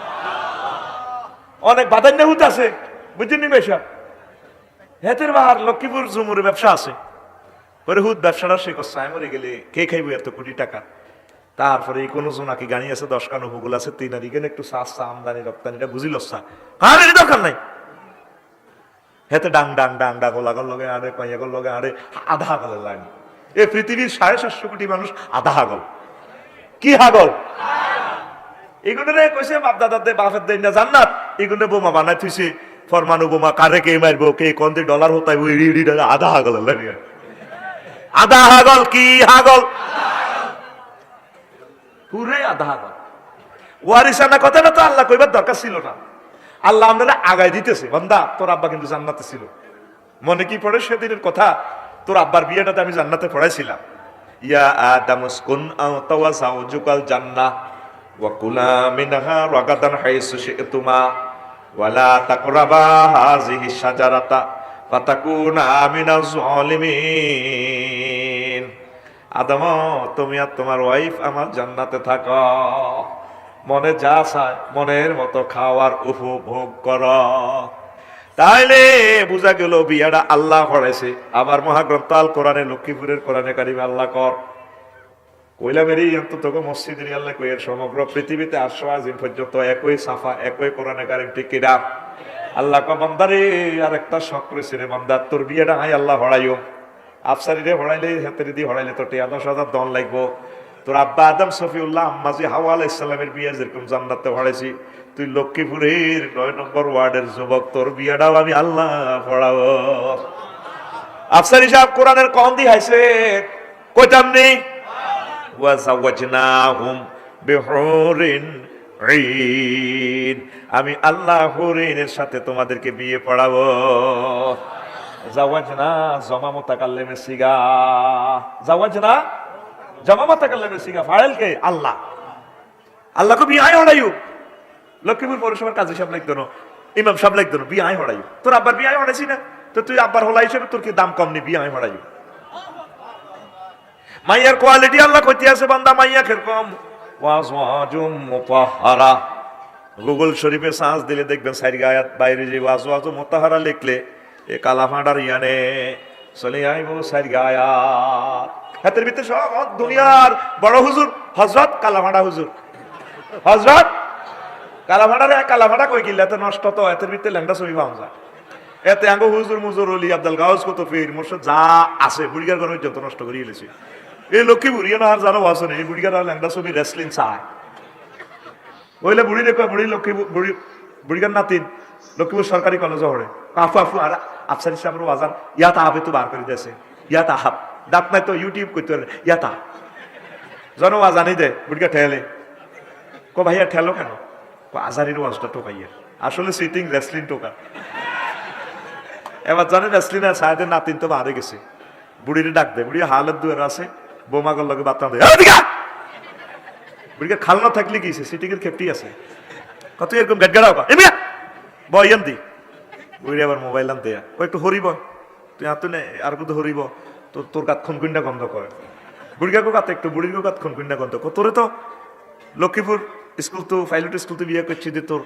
অনেক বাদান্য হুত আছে, বুঝলি বেশা হেতের বাহার লক্ষ্মীপুর ঝুমুরের ব্যবসা আছে, পরে হুত ব্যবসাটা সে করছে, মরে গেলে কে খাইব এত কোটি টাকা। তারপরে এই কোনো জোনাকি গাড়ি আছে, 10 কান উপকূল আছে, 3 আর ইগেন একটু সাস্তা আমদানি রপ্তানিটা বুঝিল আরে দরকার নাই। হেতে ডাং ডাং ডাং ডাং গোলাগল লগে আরে কইয়াগল লগে আরে আধা হাগলের লাগে। এই পৃথিবীর 750 কোটি মানুষ আধা হাগল। কি হাগল? এগুলো কইছে বাপ দাদাদের বাপের দেন না জান্নাত, এগুলো বোমা বানাই থুইছে, ফরমানু বোমা, কারে কে মারবো, কে কোন দিয়ে ডলার হতাই, আধা হাগলের লাগে। আধা হাগল কি হাগল? পুরে আধা হাগল। ওয়ারিসানা কথাটা তো আল্লাহ কইবার দরকার ছিল না, আল্লাহ আমরা আগায় দিতেছে। বান্দা তোর আব্বা কিন্তু জান্নাতে ছিল, মনে কি পড়ে সেদিনের কথা? তোর আব্বার বিয়েটাতে আমি জান্নাতে পড়াইছিলাম, ইয়া আদাম উসকুন আনতা ওয়া যাওজুকাল জান্নাহ ওয়া কুলা মিনহা রাগাদান হাইসু শি'তুমা ওয়া লা তাকরাবা হাযিহি শাজারাতা ফাতাকুনা মিনাজ জালিমিন। আদম, তুমি আর তোমার ওয়াইফ আমার জান্নাতে থাকো, মনে যা চায় মনের মতো খাওয়ার উপভোগ কর। তাইলে বুঝা গেল বিয়াটা আল্লাহ পড়াইছে। আবার মহাগ্রন্থ আল কোরআনে, লক্ষ্মীপুরের কোরআনে কারিমে আল্লাহ কর কইলা মেরি অন্তত মসজিদের আল্লাহ কইয়ের সমগ্র পৃথিবীতে 800 আজিম পর্যন্ত একই সাফা, একই কোরআনে কারিম টিকিরা। আল্লাহ ক বান্দারে আর একটা শখ করেছে রে বান্দা, তোর বিয়েটা হাই আল্লাহ হড়াইও। আফসারিরে হড়াইলে, হাতের দিয়ে হড়াইলে তোর 10,000 দন লাগবো। তোর আব্বা আদম সফিউল্লাহ আম্মাজি হাওয়া আলাইহিস সালামের বিয়ে যেরকম জান্নাতে পড়াইছি, তুই লক্ষ্মীপুরের 9 নম্বর ওয়ার্ডের যুবক, তোর বিয়েটাও আমি আল্লাহ পড়াবো। আফসারি সাহেব কোরআনের কম দি হাইছে, কইতাম নেই ওয়া যাওয়াজনাহুম বিহুরিন ঈন, আমি আল্লাহ হুরিনের সাথে তোমাদেরকে বিয়ে পড়াবো। যাওয়াজনা জমা মুতাকাল্লিমে সিগা, যাওয়াজনা জমা মুতাকাল্লিমে সিগা, ফাইল কে আল্লাহ। আল্লাহ কো বিয়ে হড়াইও। লক্ষ্মীপুর পৌরসভার কাজী সাহেব লিখ দেন, ইমাম সাহেব লিখ দেন, বিয়ে হড়াইও। তোর আব্বার বিয়ে হড়াইছি না, তো তুই আব্বার হলা হিসেবে তোর কি দাম কম নি? বিয়ে হড়াইও। মাইয়ার কোয়ালিটি আল্লাহ কইতে আছে, বান্দা মাইয়া কিরকম? ওয়াজওয়াজুম মুতাহহারা। গুগল শরীফে সার্চ দিলে দেখবেন 4 আয়াত বাইরে যে ওয়াজওয়াজুম মুতাহহারা লিখলে এ কালামাডার ইয়ানে চলে আইব 4 আয়াত। হাতের ভিতরে সব দুনিয়ার বড় হুজুর হযরত কালামাডা হুজুর, হযরত কালামাডারে কালামাডা কই গিলা তো নষ্ট, তো হাতের ভিতরে ল্যাংড়া ছবি পাওয়া যায়। এতে আঙ্গ হুজুর মুজুর ওলি আব্দুল গাউস কত ফির মুর্শিদ যা আছে বুড়িগার গণ যত নষ্ট করিয়ে লেছে। এই লক্ষ্মীপুর ইয়ে না আর যারা আছে না, এই বুড়িগার ল্যাংড়া ছবি রেসলিং চায় ওইলে বুড়ি রেখো, বুড়ি লক্ষ্মীপুর বুড়িগার নাতিন লক্ষ্মীপুর সরকারি কলেজে হরে আফু আফু আর আফসার হিসাবের বাজার ইয়াত আহাবে তো বার করে দিয়েছে, ইয়াত আহাব দাঁত নাই তো ইউটিউব করতে পারে, ইয়াত আহ জন আজানি দে বুড়িগা ঠেলে কো ভাইয়া ঠেলো কেন? আজারির ওয়াজটা টোকাইয়া আসলে সিটিং রেসলিং টোকা। এবার জানে রেসলিং আর সাহেদের নাতিন তো মারে গেছে, বুড়ির ডাক দেয়, বুড়ি হালের দুয়ার আছে, বোমাগর লগে বার্তা দেয়, বুড়িকে খাল না থাকলে গিয়েছে সিটিং এর খেপটি আছে, কত এরকম গেটগাড়াও বয়ান দি। বুড়ি আবার মোবাইল আনতে একটু হরিব, তুই আত আর কত হরিব, তোর কাত খুনকুন্ডা গন্ধ করে। বুড়িকা কাত একটু বুড়ির কাত খুনকুন্ডা গন্ধ তোরে তো লক্ষ্মীপুর স্কুল তো পাইলট স্কুল তো বিয়ে করছি যে তোর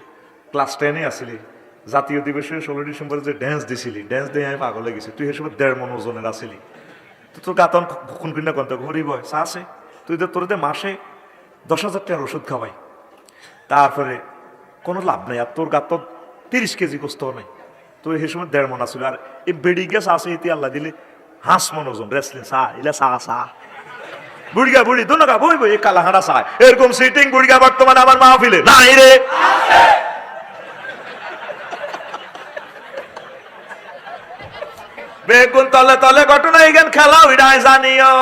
ক্লাস 10-এ আসিলি, জাতীয় দিবসে 16 ডিসেম্বরে যে ড্যান্স দিছিলি, ড্যান্স দিয়ে আমি পাগল গেছি, তুই এসব 1.5 মণ ওজনের আসিলি, তো তোর গাতন খুনকুন্ডা গন্ধ হরিব চা আছে, তুই তো তোর মাসে 10,000 টাকার ওষুধ খাওয়াই, তারপরে কোনো লাভ নাই, আর তোর গাত 30 কেজি গোস্ত নাই, তোর এই সময় 1.5 মণ আসছিল, আর এই বেড়ি গ্যাস আছে এতে আল্লাহ দিলে হাঁস মনোজন রেসলিং সা ইলা সা সা বুড়িগা বুড়ি দুনগা বই বই কালা হাঁড়া সায় এরকম সিটিং বুড়িগা বর্তমানে আমার মাহফিলে নাই রে। বেগুন তলে তলে ঘটনা এখান খেলা উড়াই জানিও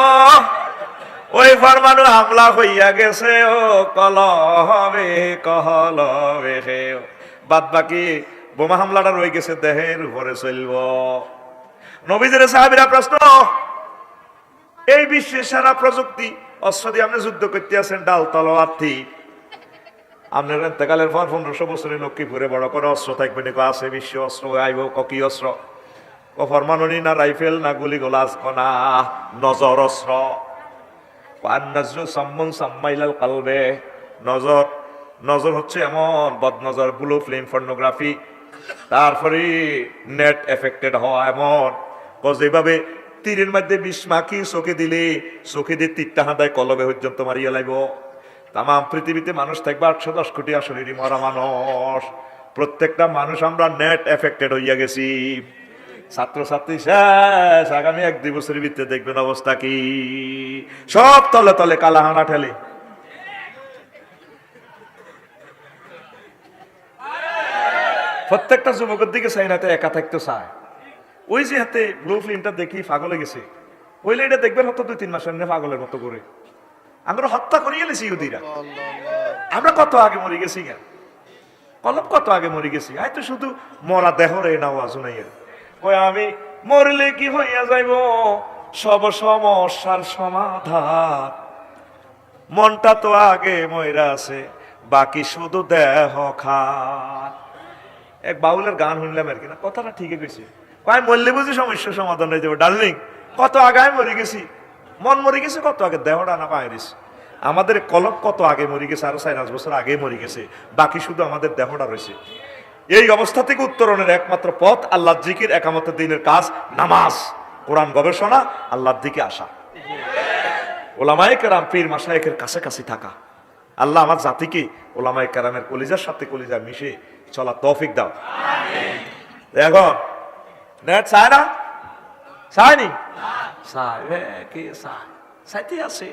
ওই ফরমানু হামলা হইয়া গেছে ও কল হবে কহল হবে বাদ বাকি বোমা হামলাটা রয়ে গেছে দেহের উপরে চলব। নবীদের সাহাবীরা প্রশ্ন, এই বিশ্বের সারা প্রযুক্তি অস্ত্র দিয়ে আপনি যুদ্ধ করতে আছেন ডাল তলোয়ার ঠিক আপনার এতেকালের পর 1500 বছরের লক্ষ্মীপুরে বড় করে অস্ত্র থাকবে নাকি আছে বিশ্ব অস্ত্র আইব কি অস্ত্র ও ফরমানুনি না রাইফেল না গুলি গোলাস না নজর অস্ত্র কালবে নজর নজর হচ্ছে এমন বদনজর ব্লু ফিল্ম পর্নোগ্রাফি তারপরে নেট এফেক্টেড হওয়া এমন যেভাবে তীরের মধ্যে বিষ মাখি চোখে দিলে চোখে দিয়ে তীরটা হাঁদায় কলবে পর্যন্ত মারিয়া লাগব। তাম পৃথিবীতে মানুষ থাকবে 810 কোটি আসলে মরা মানুষ প্রত্যেকটা মানুষ আমরা নেট এফেক্টেড হইয়া গেছি। ছাত্রছাত্রী শেষ আগামী 1-2 বছরের ভিতরে দেখবেন অবস্থা কি সব তলে তলে কালা হানা ঠেলে। প্রত্যেকটা যুবকের দিকে চাই না একা থাকতে চায় ওই যে হাতে ব্লু ফিল্মটা দেখি পাগলে গেছে ওইলে এটা দেখবেন হয়তো 2-3 মাসের পাগলের মতো করে আমরা হত্যা করিয়ে গেছি ইহুদিরা। আমরা কত আগে মরে গেছি কেন কলম কত আগে মরে গেছি হয়তো শুধু মরা দেহ রে নাও শুনাইয়ের ওই আমি মরলে কি হইয়া যাইব সব সমস্যার সমাধান মনটা তো আগে ময়রা আছে বাকি শুধু দেহ খান। এক বাউলের গান শুনলাম আর কি না কথাটা ঠিকই কইছে কয় মরলে বুঝি সমস্যার সমাধান হয়ে যাবে ডার্লিং কত আগে মরে গেছি মন মরে গেছে কত আগে দেহটা না পাইরিস আমাদের কলম কত আগে মরে গেছে আরো 4-5 বছর আগে মরে গেছে বাকি শুধু আমাদের দেহটা রয়েছে। এই অবস্থা থেকে উত্তরণের একমাত্র পথ আল্লাহর জিকির একামতের দিনের কাজ নামাজ কোরআন গবেষণা আল্লাহর দিকে আসা ওলামায়ে কেরাম পীর মাশায়েখের কাছাকাছি থাকা। আল্লাহ আমার জাতিকে ওলামায়ে কেরামের কলিজার সাথে কলিজা মিশে চলা তৌফিক দাও আমিন। দেখো নেট চায় না চায়নি চায় কে চায় চাইতে আছে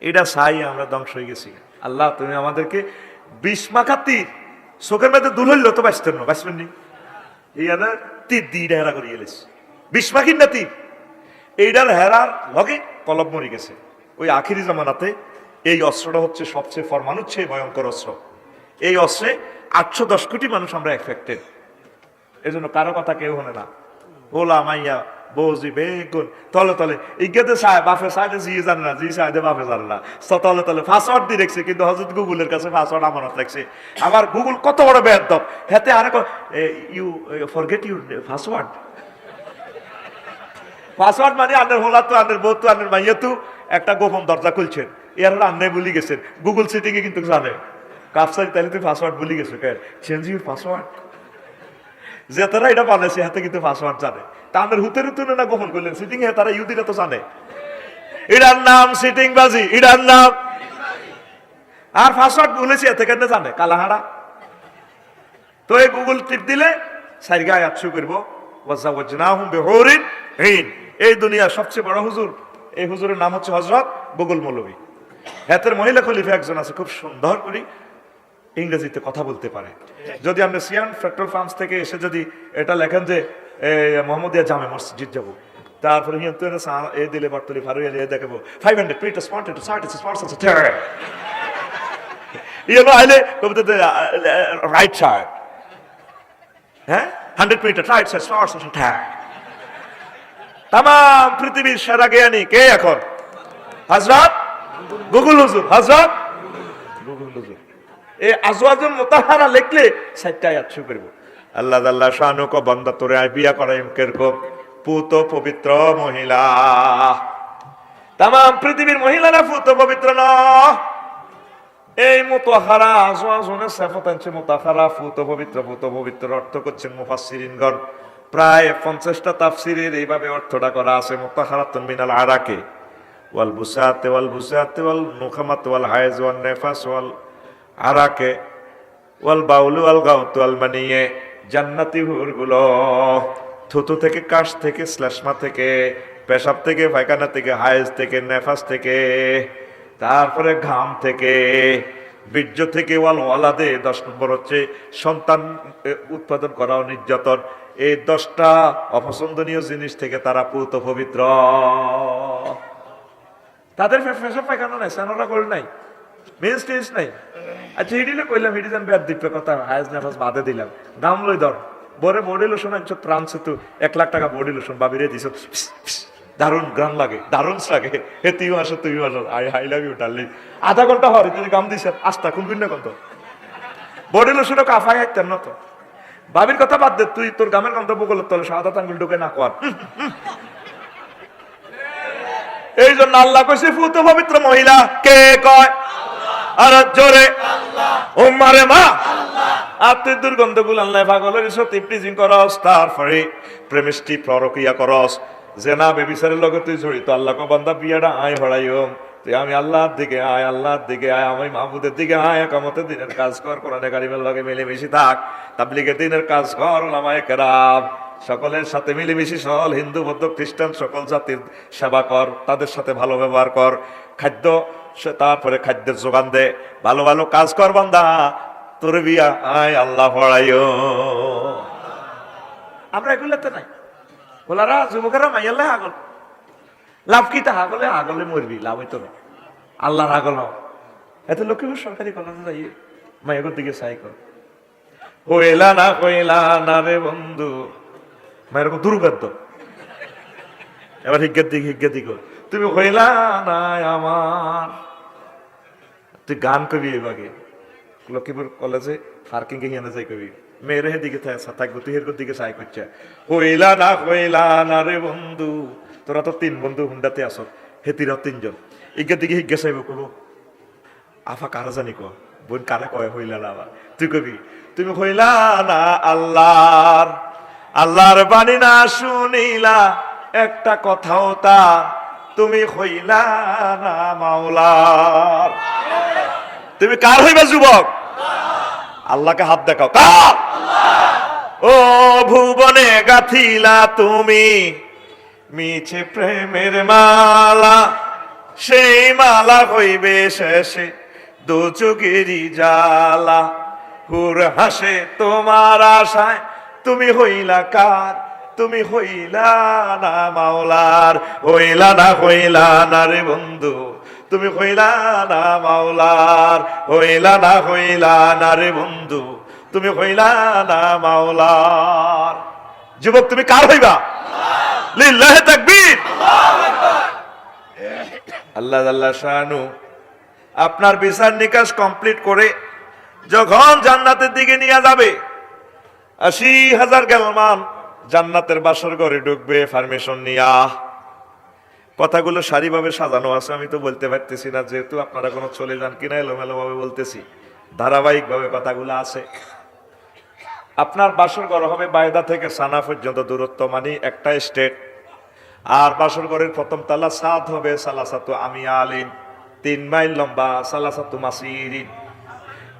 এটা চাই আমরা ধ্বংস হয়ে গেছি। আল্লাহ তুমি আমাদেরকে 20 মাখা তীর চোখের মধ্যে দুল হইল তো বাঁচতেন না বাঁচবেন নি এইটা তীর দিয়ে হেরা করে গেলেছে 20 মাখির না তীর এইটার হেরার লগে কলব মরে গেছে। ওই আখিরি জামানাতে এই অস্ত্রটা হচ্ছে সবচেয়ে ফরমানুর চেয়ে ভয়ঙ্কর অস্ত্র। এই অস্ত্রে 810 কোটি মানুষ আমরা এফেক্টেড। এই জন্য কারো কথা কেউ হনে না ওলা মাইয়া বৌজি বেগুন তলে তলে ইজ্ঞাতে চায় বাপে চাইতে জি জানে না জি চাইতে বাপে জানে না তলে তলে পাসওয়ার্ড দিয়ে রেখেছে কিন্তু হজরত গুগলের কাছে পাসওয়ার্ড আমানত রাখছে। আবার গুগল কত বড় বেয়াদব হাতে are you forget your password password মানে আন্নের হোলা তো আন্নের বউ তো আন্নের মাইয়া তো একটা গোপন দরজা খুলছেন এর আন্নে ভুলি গেছেন গুগল সেটিং এ কিন্তু জানে কাপসারি তাহলে তুই পাসওয়ার্ড ভুলি গেছো কেন চেঞ্জ ইউর পাসওয়ার্ড যে তারা এটা বানাইছে হাতে কিন্তু পাসওয়ার্ড জানে তাদের হুতের হুতুনে না গোপন করলেন সিটিং এ তারা ইহুদিরা তো জানে এটার নাম সিটিং বাজি এটার নাম আর পাসওয়ার্ড বলেছে এতে কেন জানে কালাহাড়া। তো এই গুগল টিপ দিলে সাইগা আয়াত শুরু করব ওয়াজাওয়াজনাহুম বিহুরিন হিন। এই দুনিয়ার সবচেয়ে বড় হুজুর এই হুজুরের নাম হচ্ছে হযরত গুগল মৌলভী। হাতের মহিলা খলিফা একজন আছে খুব সুন্দর করে ইংরেজিতে কথা বলতে পারে। যদি আমরা সিয়ান পেট্রোল পাম্প থেকে এসে যদি এটা লেখেন যে মোহাম্মদিয়া জামে মসজিদ যাবো তারপরে এ দিলে বর্তলি ফারুই আলী দেখাবো 500 meters wanted to start its sponsors terror আইলে কবিতাতে রাইট সাইড হ্যাঁ 100 metre right side sponsor terror। তাম পৃথিবীর সেরা জ্ঞানী কে এখন হযরত গুগল হুজুর হযরত গুগল হুজুর। এই আজওয়াজুল মুতাহহারা লিখলে 60টা আয়াত শুরু করব আল্লাহ আল্লাহ শানু কো বান্দা তোরে বিয়া করাইম কেরকো পুত পবিত্র মহিলা। तमाम পৃথিবীর মহিলারা পুত পবিত্র না। এই মুতাহহারা আজওয়াজুনের সিফাত আছে মুতাহহারা পুত পবিত্র অর্থ করছেন মুফাসসিরিনগণ। প্রায় 50টা তাফসীরের এইভাবে অর্থটা করা আছে মুতাহহারাতুন মিনাল আরাকে ওয়াল বুসাতে ওয়াল নুখামাত ওয়াল হায়জ ওয়াল নিফাস ওয়াল আরাকে ওয়াল বাউল ওয়াল গাউত ওয়াল মানিয়ে জান্নাতি হুরগুলো থুতু থেকে, কাশ থেকে, শ্লেষ্মা থেকে, পেশাব থেকে, পায়খানা থেকে, হায়েজ থেকে, নেফাস থেকে, তারপরে ঘাম থেকে, বীর্য থেকে, ওয়ালাদে 10 নম্বর হচ্ছে সন্তান উৎপাদন করা ও নির্যাতন। এই 10টা অপছন্দনীয় জিনিস থেকে তারা পুত পবিত্র। তাদের পেশাব পায়খানা নাই, স্নানরা করে নাই, মেন্স টেন্স নাই। আচ্ছা হিডিলে কইলাম, হিডি যান বেদ দিবে কথা, হায়েজ নেফাস বাদে দিলাম, দাম লই ধর বরে বডি লোশন আনছো প্রাণ সেতু 1 লাখ টাকা বডি লোশন বাবিরে দিছ, দারুণ গ্রাম লাগে, দারুণ লাগে, হে তুইও আসো তুইও আসো, আই লাভ ইউ ডার্লিং। আধা ঘন্টা হরে তুই গাম দিছ আস্তা কোন না কত বডি লোশনও কাফাই আইতেন না তো। বাবির কথা বাদ দে, তুই তোর গামের গন্তব্য করলে তোর সাদা আঙ্গুল ঢুকে না কর। এই জন্য আল্লাহ কইছে পুত পবিত্র মহিলা কে কয়, আর জোরে ও মারে মা। আর তুই দুর্গন্ধ গুলান্লায় পাগলের সত্যি প্রিজিং করস, তারপরে প্রেমিষ্টি প্রক্রিয়া করস, জেনা বেবিচারের লগে তুই জড়িত। আল্লাহ কো বান্দা বিয়াটা আয় হড়াইম, তুই আমি আল্লাহর দিকে আয়, আল্লাহর দিকে আয়, আমি মাহবুদের দিকে আয়, একামতের দিনের কাজ কর, কোরআনে কারিমের লগে মিলেমিশে থাক, তাবলীগের দিনের কাজ কর, ওলামায়ে কেরাম সকলের সাথে মিলেমিশে চল, হিন্দু বৌদ্ধ খ্রিস্টান সকল জাতির সেবা কর, তাদের সাথে ভালো ব্যবহার কর, খাদ্য তারপরে খাদ্যের যোগান দে, ভালো ভালো কাজ কর বান্দা, তোর বিয়া আয় আল্লাহ পড়াইও। আমরা এগুলোতে নাই, বলারা যুবকেরা মাইয়ালে আগল, লাভ কি তা আগলে আগলে মরবি, লাভ হইতো না, আল্লাহর আগল হও। এত লক্ষ্মীপুর সরকারি কলেজে যাই মাইয়াগর দিকে চাই কর, হইলা না রে বন্ধু, মায়ের দুর্গন্ধ। এবার হিজ্ঞার দিকে তুমি হইলা না আমার, তুই গান কবি এবারে লক্ষ্মীপুর কলেজে পার্কিং এ এনে যাই কবি, মেয়ের দিকে থাকবো, তুই এর দিকে চাই করছে, হইলা না রে বন্ধু। তোরা তো 3 বন্ধু হুন্ডাতে আসো, হেতিরা 3 জন, ইজ্ঞার দিকে হিজ্ঞা চাইব কবো আফা কারা জানি কো, বোন কারা কয় হইলা না আবার, তুই কবি তুমি হইলা না আল্লাহর বাণী না শুনিলা একটা কথাও তা, তুমি হইলা না মাওলার। তুমি কার হইবা যুবক? আল্লাহকে হাত দেখাও, কার? ও ভুবনে গাথিলা তুমি মিছে প্রেমের মালা, সেই মালা হইবে শেষে দু চোখেরই জ্বালা, হুর হাসে তোমার আশায়, তুমি হইলা কার? তুমি হইলা না মাওলার, হইলা না রে বন্ধু, তুমি হইলা না মাওলার, হইলা না রে বন্ধু, তুমি হইলা না মাওলার। যুবক তুমি কার হইবা? লিল্লাহি তাকবীর। আল্লাহ আল্লাহ শানু আপনার বিচার নিকাশ কমপ্লিট করে যখন জান্নাতের দিকে নিয়ে যাবে, 80,000 গেলমান জান্নাতের বাসর ঘরে ঢুকবে পারমিশন নিয়া। কথাগুলো সারিভাবে সাজানো আছে, আমি তো বলতে পারতেছি না, যেহেতু আপনারা কোনো চলে যান কিনা এলোমেলো ভাবে বলতেছি, ধারাবাহিক ভাবে কথাগুলো আছে। আপনার বাসর ঘর হবে বায়দা থেকে সানা পর্যন্ত দূরত্ব, মানে একটা স্টেট। আর বাসর ঘরের প্রথম তালা সাদ হবে সালাসাতু আমিয়ালিন, 3 মাইল লম্বা, সালাসাতু মাসিরিন,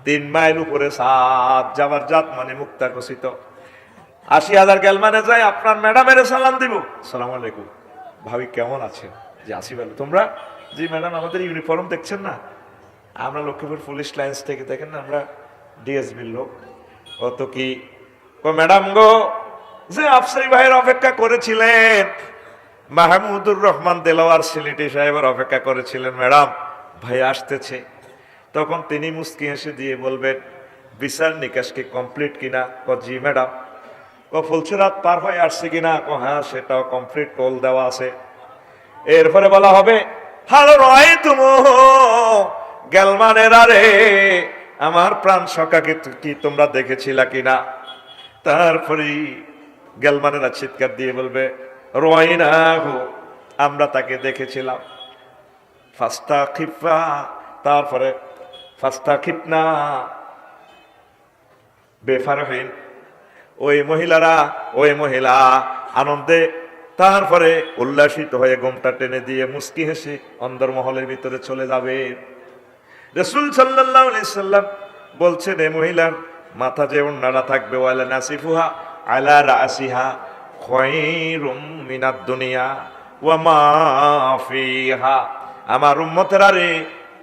3 মাইল উপরে সাদ, যাবার জাত মানে মুক্তা ঘোষিত। 80,000 গেলমানে যায় আপনার ম্যাডামের সালাম দিব, সালাম আলাইকুম ভাবি কেমন আছে, যে আসি ভালো, তোমরা জি ম্যাডাম আমাদের ইউনিফর্ম দেখছেন না, আমরা লক্ষ্মীপুর পুলিশ লাইন্স থেকে, দেখেন না আমরা ডিএসবির লোক, কত কি ও ম্যাডাম গো, যে আফসারি ভাইয়ের অপেক্ষা করেছিলেন, মাহমুদুর রহমান দেলোয়ার সিলেটি সাহেবের অপেক্ষা করেছিলেন, ম্যাডাম ভাই আসতেছে। তখন তিনি মুস্কি হেসে দিয়ে বলবেন বিচার নিকাশ কি কমপ্লিট কিনা? জি ম্যাডাম। ফুলছরাত পার হয়ে আসছে কিনা? হ্যাঁ সেটাও কমপ্লিট, টোল দেওয়া আছে। এরপরে বলা হবে হালো রয় তুমো গেলমানেরা রে, আমার প্রাণ সখাকে কি তোমরা দেখেছিলা কিনা? তারপরে গেলমানেরা চিৎকার দিয়ে বলবে রয়না হো, আমরা তাকে দেখেছিলাম। ফাস্তা খিফা, তারপরে ফাস্তা খিপনা বেফারহীন, ওই মহিলা আনন্দে তারপরে উল্লাসিত হয়ে গোমটা টেনে দিয়ে মুস্কি হেসে অন্দরমহলের ভিতরে চলে যাবে। রাসূল সাল্লাল্লাহু আলাইহি সাল্লাম বলছেন এই মহিলার মাথা যে ওড়নাটা থাকবে, ওয়ালা নাসিফুহা আলা রাসিহা, খায়রুম মিনাদ দুনিয়া ওয়া মা ফিহা। আমার উম্মতেরা রে,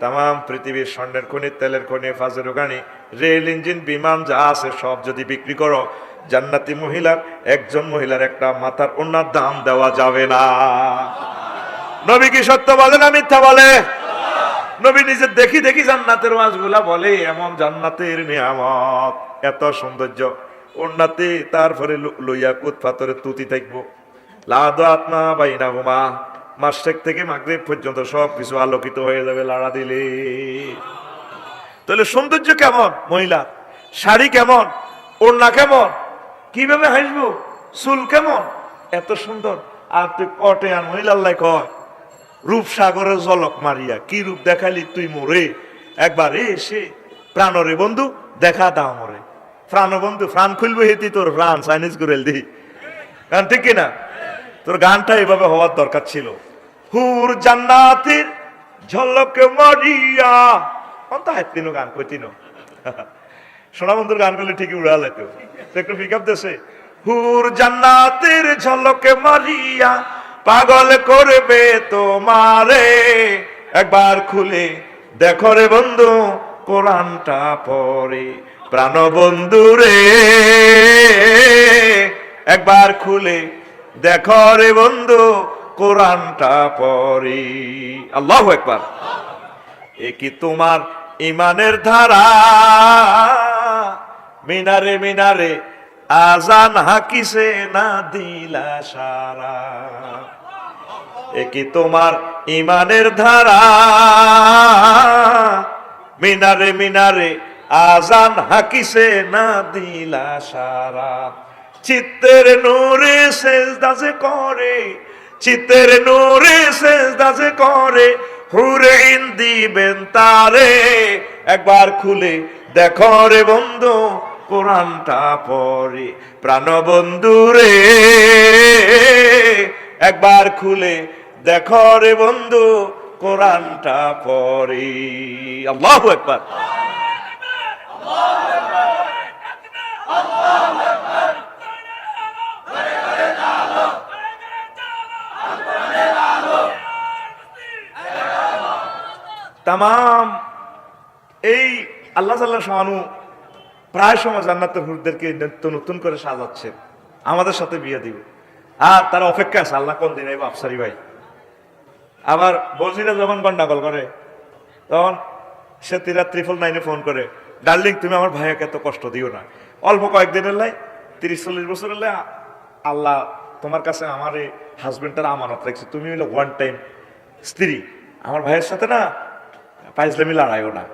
তাম পৃথিবীর স্বর্ণের খনি, তেলের খনি, ফাজের গানি, রেল ইঞ্জিন, বিমান যা আছে সব যদি বিক্রি করো, জান্নাতি মহিলার, একজন মহিলার একটা মাথার ওড়নার দাম দেওয়া যাবে না। নবী কি সত্য বলে না মিথ্যা বলে? নবী নিজে দেখি দেখি জান্নাতের ওয়াজগুলা বলে, এমন জান্নাতের নিয়ামত, এত সৌন্দর্য ওড়নাতে, তারপরে লইয়া কুত পাথরের তুতি থাকবো, লাদা আত্মা বাইনা হুমা, মাসেক থেকে মাগরিব পর্যন্ত সব কিছু আলোকিত হয়ে যাবে লাড়া দিলে। তাহলে সৌন্দর্য কেমন মহিলা, শাড়ি কেমন, ওড়না কেমন, কিভাবে হাসবো, চুল কেমন, এত সুন্দর। আর তুই কটে আর মহিলাল্লাই কয় রূপসাগরের জলক মারিয়া কি রূপ দেখালি তুই মোরে, একবার এসে প্রাণরে বন্ধু দেখা দাও মোরে। প্রাণ বন্ধু, প্রাণ খুলবে হেতি তোর প্রাণ চাইনিজ গুরেল দি, গান ঠিক কিনা? তোর গানটা এভাবে হওয়ার দরকার ছিল। হুর জান্নাতের ঝলক মারিয়া, অন্ত হাতিনো গান কইতিনো সোনা বন্ধুর গান করলে ঠিকই উড়া লাগতো, একটু পিক আপ দেশে। হুর জান্নাতের ঝলক মারিয়া পাগল করবে তোমারে, একবার খুলে দেখো রে বন্ধু কোরআনটা পড়ে। প্রাণ বন্ধু রে, একবার খুলে দেখো রে বন্ধু কোরআনটা পড়ে। আল্লাহু আকবার। এ কি তোমার ইমানের ধারা, মিনারে মিনারে আজান হাকিছে না দিলা সারা। এ কি তোমার ইমানের ধারা, মিনারে মিনারে আজান হাকিছে না দিলা সারা। চিত্তের নূরে সেজদা যে করে, চিত্তের নূরে সেজদা যে করে, হুরে ইন দিবেন তারে, একবার খুলে দেখো রে বন্ধু কোরআনটা পড়ে। প্রাণ বন্ধু রে, একবার খুলে দেখো রে বন্ধু কোরআনটা পড়ে। আল্লাহু আকবার। তামাম এই আল্লাহ তাআলা শানু প্রায় সময় জান্নাতের হুরদেরকে নতুন করে সাজাচ্ছে, আমাদের সাথে বিয়ে দিবে। আর তারা অপেক্ষা আছে আল্লাহ কোন দিন আইব আফসারি ভাই। আবার বজিরা যখন গন্ডাগোল করে, তখন সে 3999 ফোন করে, ডার্লিং তুমি আমার ভাইয়াকে এত কষ্ট দিও না, অল্প কয়েকদিনের লাই, 30-40 বছরের লাই আল্লাহ তোমার কাছে আমার এই হাজবেন্ডটার আমানত রাখছে, তুমি হইলে ওয়ান টাইম স্ত্রী, আমার ভাইয়ের সাথে না পাইজলামি লড়াইও না,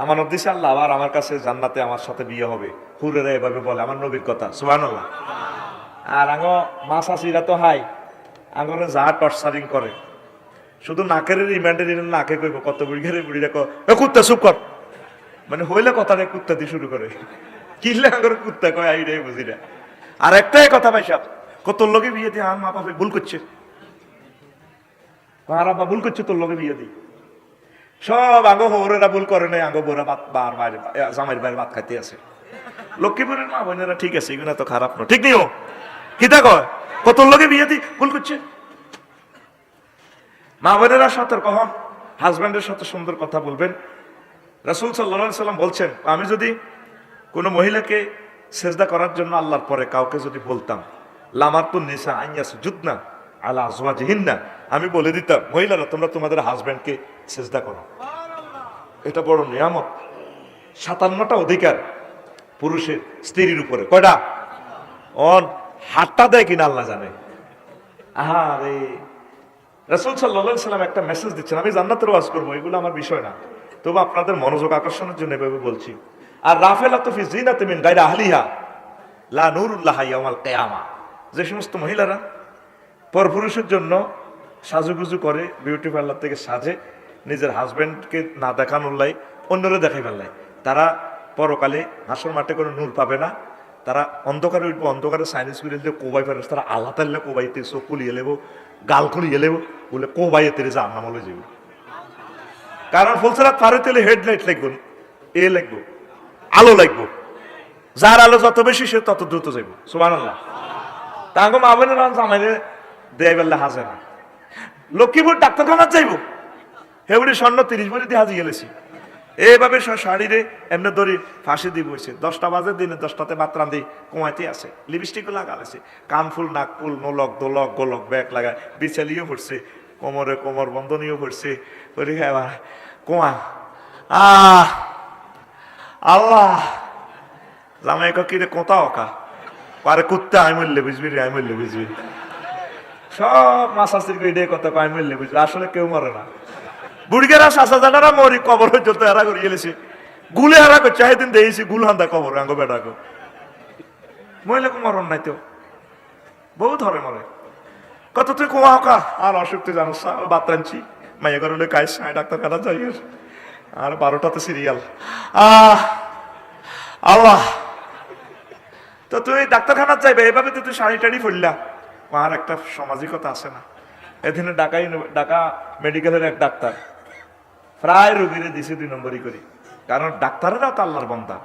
আমানত দিছে আল্লাহ, আবার আমার কাছে জান্নাতে আমার সাথে বিয়ে হবে। হুরেরা এভাবে বলে, আমার নবীর কথা, সুবহানাল্লাহ। আর আঙ্গ মাছ আসিরা তো হাই আঙ্গরে যা টর্চারিং করে, শুধু নাকের রিমান্ডে দিন, নাকে কইব কত বুড়িঘারে বুড়িরা কুত্তা চুপ কর, মানে হইলে কথাটা কুত্তা দিয়ে শুরু করে, কিনলে আঙ্গরে কুত্তা কয় আইডাই বুঝি না। আর একটাই কথা ভাই সাহেব, কত লোকে বিয়ে দিয়ে আমার মা বাবা ভুল করছে, আর আব্বা ভুল করছে, তোর লোকে বিয়ে দিই সব আঙ্গ হৌরেরা ভুল করে নাই, আঙ্গ বোরা বার বাইরে জামাইয়ের বাইরে ভাত খাইতে আছে। লক্ষ্মীপুরের মা বোনেরা ঠিক আছে, এগুলো তো খারাপ না, ঠিক নিও কিতা কয়, কত লোকে বিয়ে দিই ভুল করছে। মা বোনেরা সতর্ক হন, হাজব্যান্ডের সাথে সুন্দর কথা বলবেন। রাসূল সাল্লাল্লাহু আলাইহি সাল্লাম বলছেন, আমি যদি কোনো মহিলাকে সেজদা করার জন্য আল্লাহর পরে কাউকে যদি বলতাম, লামাতুন নিসা আইয়াসজুদনা আলা আজওয়াজিহিন্না, আমি বলে দিতাম মহিলারা তোমরা তোমাদের হাজব্যান্ডকে সেজদা করো, এটা বড় নিয়ামত। 57টা অধিকার পুরুষের স্ত্রীর উপরে, কয়টা? হাতটা দেয় কিনা আল্লাহ জানে। আহারে রাসূল সাল্লাল্লাহু আলাইহি সাল্লাম একটা মেসেজ দিচ্ছেন, আমি জান্নাতের ওয়াজ করবো, এগুলো আমার বিষয় না, তবু আপনাদের মনোযোগ আকর্ষণের জন্য এভাবে বলছি। আর রাফেলাতু ফি জিনাতি মিন গায়রি আহলিহা লা নূরুল্লাহ ইয়াউমাল কিয়ামা, যে সমস্ত মহিলারা পরপুরুষের জন্য সাজুগুজু করে, বিউটি পার্লার থেকে সাজে, নিজের হাজবেন্ডকে না দেখানোর লাই অন্যরা দেখাই ফেললাই, তারা পরকালে হাসর মাঠে কোনো নূর পাবে না, তারা অন্ধকারে উঠবো, অন্ধকারে সাইনিস করে দিলে কোবাই ফেরে, তারা আল্লাহ তাল্লাহ কোবাইতে চোখ খুলিয়ে লেবো, গাল খুলিয়ে লেবো, বলে কোবাইয়ে তেরে যা নাম হলে যাবে। কারণ ফুলসরাত পারে তেলে হেডলাইট লাগবো, এ লাগবো, আলো লাগবো, যার আলো যত বেশি সে তত দ্রুত যাইব। সুবহানাল্লাহ। তাকে মা বোনের জামাইলে দেয় বেলা হাসে না। লক্ষ্মীপুর ডাক্তারখানা যাইব, হেবুড়ি স্বর্ণ 30 ভরি দিয়ে হাজি গেলেছি। এইভাবে শাড়িরে এমনি ধরি ফাঁসি দিয়ে বসে 10টা বাজে, দিনে 10টাতে ভাত রান্ধি কুমাইতে আছে, লিপস্টিকও লাগালেছে, কানফুল নাকফুল নোলক দোলক গোলক ব্যাগ লাগায়, বিছালিও পড়ছে, কোমরে কোমর বন্ধনীয় পড়ছে। কুমা আল্লাহ জামাই কিরে কোথা ওকা পারে কুত্তে আই মরলে বুঝবি রে, আই মরলে বুঝবি। সব মাসাসির কথা আই মরলে বুঝবি, আসলে কেউ মরে না। বুড়িগেরা শাসা জানারা মরি কবর যত এরা করে গেলেছে, গুলে হারা করছে। সেদিন দেখেছি গুল হান্দা কবর আঙ্গ বেড়াগো, মহিলাকে মরণ নাই তো বহু ধরে মরে। কত তুই কুমা ওকা আর অসুখ তুই জানো, বাত রানছি মাইয়া করলে কাজ ডাক্তার খানা যাই আর 12টাতে সিরিয়াল। আল্লাহ, তো তুই ডাক্তারখানা যাইবে এভাবে তো তুই শাড়ি টাড়ি ফুললা। আর একটা সামাজিকতা আছে না। এদিনে ঢাকা মেডিকেলের এক ডাক্তার প্রায় রোগীরে দিছে 2 নম্বরই করি, কারণ ডাক্তারেরাও তো আল্লাহর বান্দা,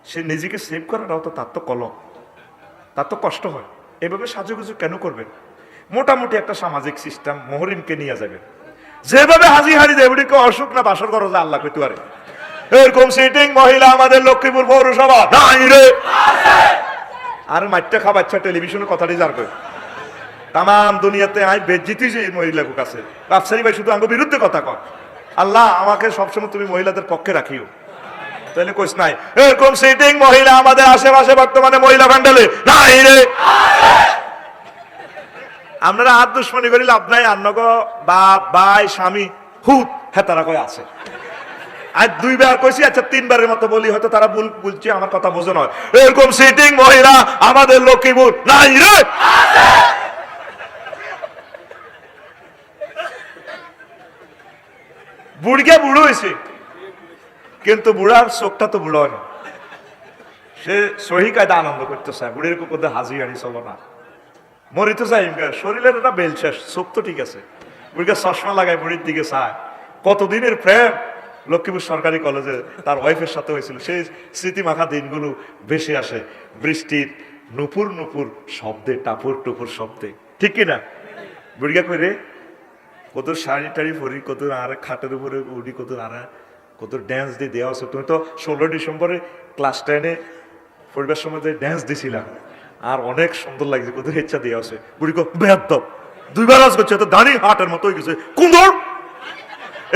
সে নিজেকে সেভ করাটাও তো তার তো কলম, তার তো কষ্ট হয়। এভাবে সাজুগুজু কেন করবেন? মোটামুটি একটা সামাজিক সিস্টেম মহরিমকে নিয়ে যাবেন, যেভাবে হাজি হারি দেবড়িকে অসুখ না বাসর করো যে আল্লাহ কইতে পারে। এরকম সিটিং মহিলা আমাদের লক্ষ্মীপুর পৌরসভা নাই রে, আর মাইটটা খাবাচ্ছা টেলিভিশনে কথাটি যার কই তাম দুনিয়াতে আই বেজ্জিতি যে মহিলাকে কাছে আফসারি ভাই শুধু আঙ্গ বিরুদ্ধে কথা কয়। আল্লাহ আমাকে সবসময় তুমি মহিলাদের পক্ষে রাখিও, তাহলে কইস নাই এরকম সিটিং মহিলা আমাদের আশেপাশে বর্তমানে মহিলা ভান্ডালে নাই রে। আপনারা হাত দুশ্মনী করি লাভ নাই, আন্নগ বাপ ভাই স্বামী হুত হেতারা কয় আছে। আজ 2বার কইছি, আচ্ছা 3বারের মতো বলি, হয়তো তারা বলছে আমার কথা বোঝো নয়। এরকম সিটিং মহিলা আমাদের লক্ষ্মীপুর নাই রে। বুড়িকে বুড়ো হয়েছে, কিন্তু বুড়ার চোখটা তো বুড়ো হয় না, সে সহি কায়দা আনন্দ করতে চায়। বুড়ির কোথাও হাজি হাড়ি চলো না, মরিতে চাই শরীরের একটা বেল শেষ, চোখ তো ঠিক আছে। বুড়িকে চশমা লাগায় বুড়ির দিকে চায়। কতদিনের প্রেম লক্ষ্মীপুর সরকারি কলেজে তার ওয়াইফের সাথে হয়েছিল, সেই স্মৃতি মাখা দিনগুলো ভেসে আসে বৃষ্টির নুপুর নুপুর শব্দে, টাপুর টুপুর শব্দে, ঠিক কিনা? বুড়িকা কই রে কত শাড়ি টাড়ি পরি, কত আর খাটের উপরে উড়ি, কত আর কত ড্যান্স দিয়ে দেওয়া আছে। তুমি তো 16 ডিসেম্বরে ক্লাস 10-এ পরিবার সময় ড্যান্স দিছিলাম, আর অনেক সুন্দর লাগছে, কত ইচ্ছা দেওয়া আছে। বুড়ি কো বেয়াদব 2বার আজ করছে, তো দাঁড়ি হাটের মতো হয়ে গেছে কুন্দর।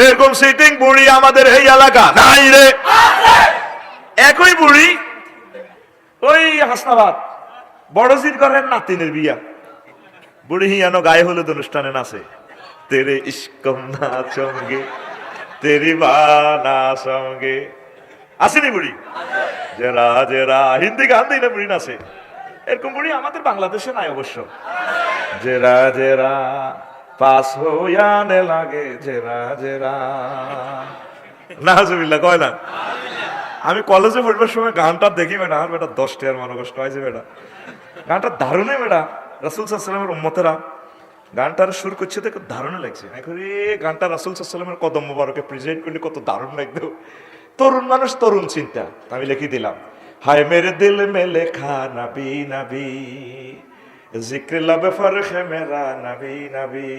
এরকম সিটিং বুড়ি আমাদের এই এলাকা নাই রে। একই বুড়ি ওই হাসনাবাদ বড়জির ঘরের নাতিনের বিয়া, বুড়ি হিয়ানো গায়ে হলুদ অনুষ্ঠানে নাচে, তেরে ইস্কম না চঙ্গে তেরি বানা সঙ্গে, আসেনি বুড়ি? জেরা জেরা হিন্দি গান দিই না বুড়ি নাচে। এরকম বুড়ি আমাদের বাংলাদেশে নাই অবশ্য। জেরা জেরা পাস হইয়ানে লাগে জেরা জেরা, নাজুবিল্লাহ কয় না। আমি কলেজে পড়বার সময় গানটা দেখি বেটা, আর বেটা 10 টাকার মনে কষ্ট হয়েছে বেটা, গানটা দারুণই বেটা। রাসূল সাল্লাল্লাহু আলাইহি ওয়াসাল্লামের উম্মতেরা গানটার সুর করছে দেখো দারুণ লাগছে। গানটা রাসূল সাল্লাল্লাহু আলাইহি ওয়াসাল্লামের কদম মোবারকে প্রেজেন্ট করলে কত দারুণ লাগতো। তরুণ মানুষ তরুণ চিন্তা, আমি লিখে দিলাম হায় মেরে দিল মে লেখা নবী নবী, जिक्र लब फर्क है मेरा नबी नबी,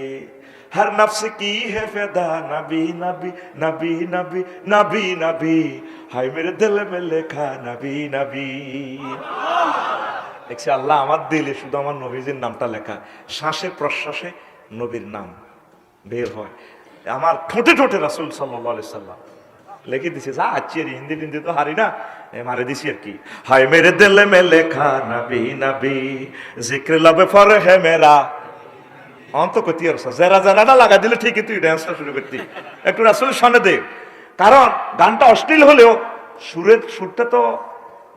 हर नफ्स की है फिदा नबी नबी नबी नबी नबी नबी, हाय मेरे दिल में लेखा नबी नबी। দেখছি আল্লাহ আমার দিলে শুধু আমার নবীজির নামটা লেখা, শ্বাসে প্রশ্বাসে নবীর নাম বের হয়, আমার ঠোঁটে ঠোঁটে রাসূল সাল্লাল্লাহু আলাইহি সাল্লাম লিখে দিছে। যা আচ্ছি হিন্দি টিন্দি তো হারি না, মারে দিছি আর কি। হায় মেরে দিল মে লেখা নবী নবী, জিক্র लब फर है मेरा। অন্ত কতি আর যারা যারা লাগা দিলে ঠিকই তুই ডান্সটা শুরু করতি, একটু রাসূলের সামনে দে। কারণ গানটা অশ্লীল হলেও সুরটা তো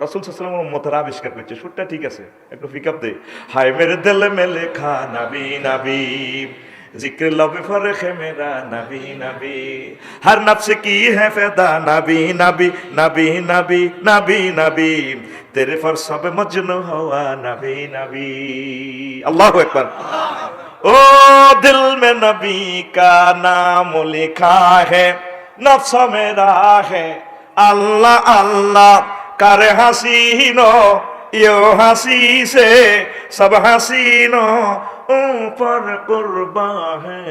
রাসূল সাল্লাল্লাহু আলাইহি ওয়াসাল্লামের উম্মতরা আবিষ্কার করছে, সুরটা ঠিক আছে, একটু পিকআপ দে। হায় মেরে দিল মে লেখা নবী নবী, जिक्र लब फर्क है मेरा नबी नबी, हर नफ्स की है फिदा नबी नबी नबी नबी नबी नबी, तेरे पर सब मजनू हुआ नबी नबी। अल्लाह अकबर। ओ दिल में नबी का नाम लिखा है, नफ्स मेरा है अल्लाह अल्लाह कर हसीनो, यो हंसी से सब हसीनों ऊपर कुर्बा है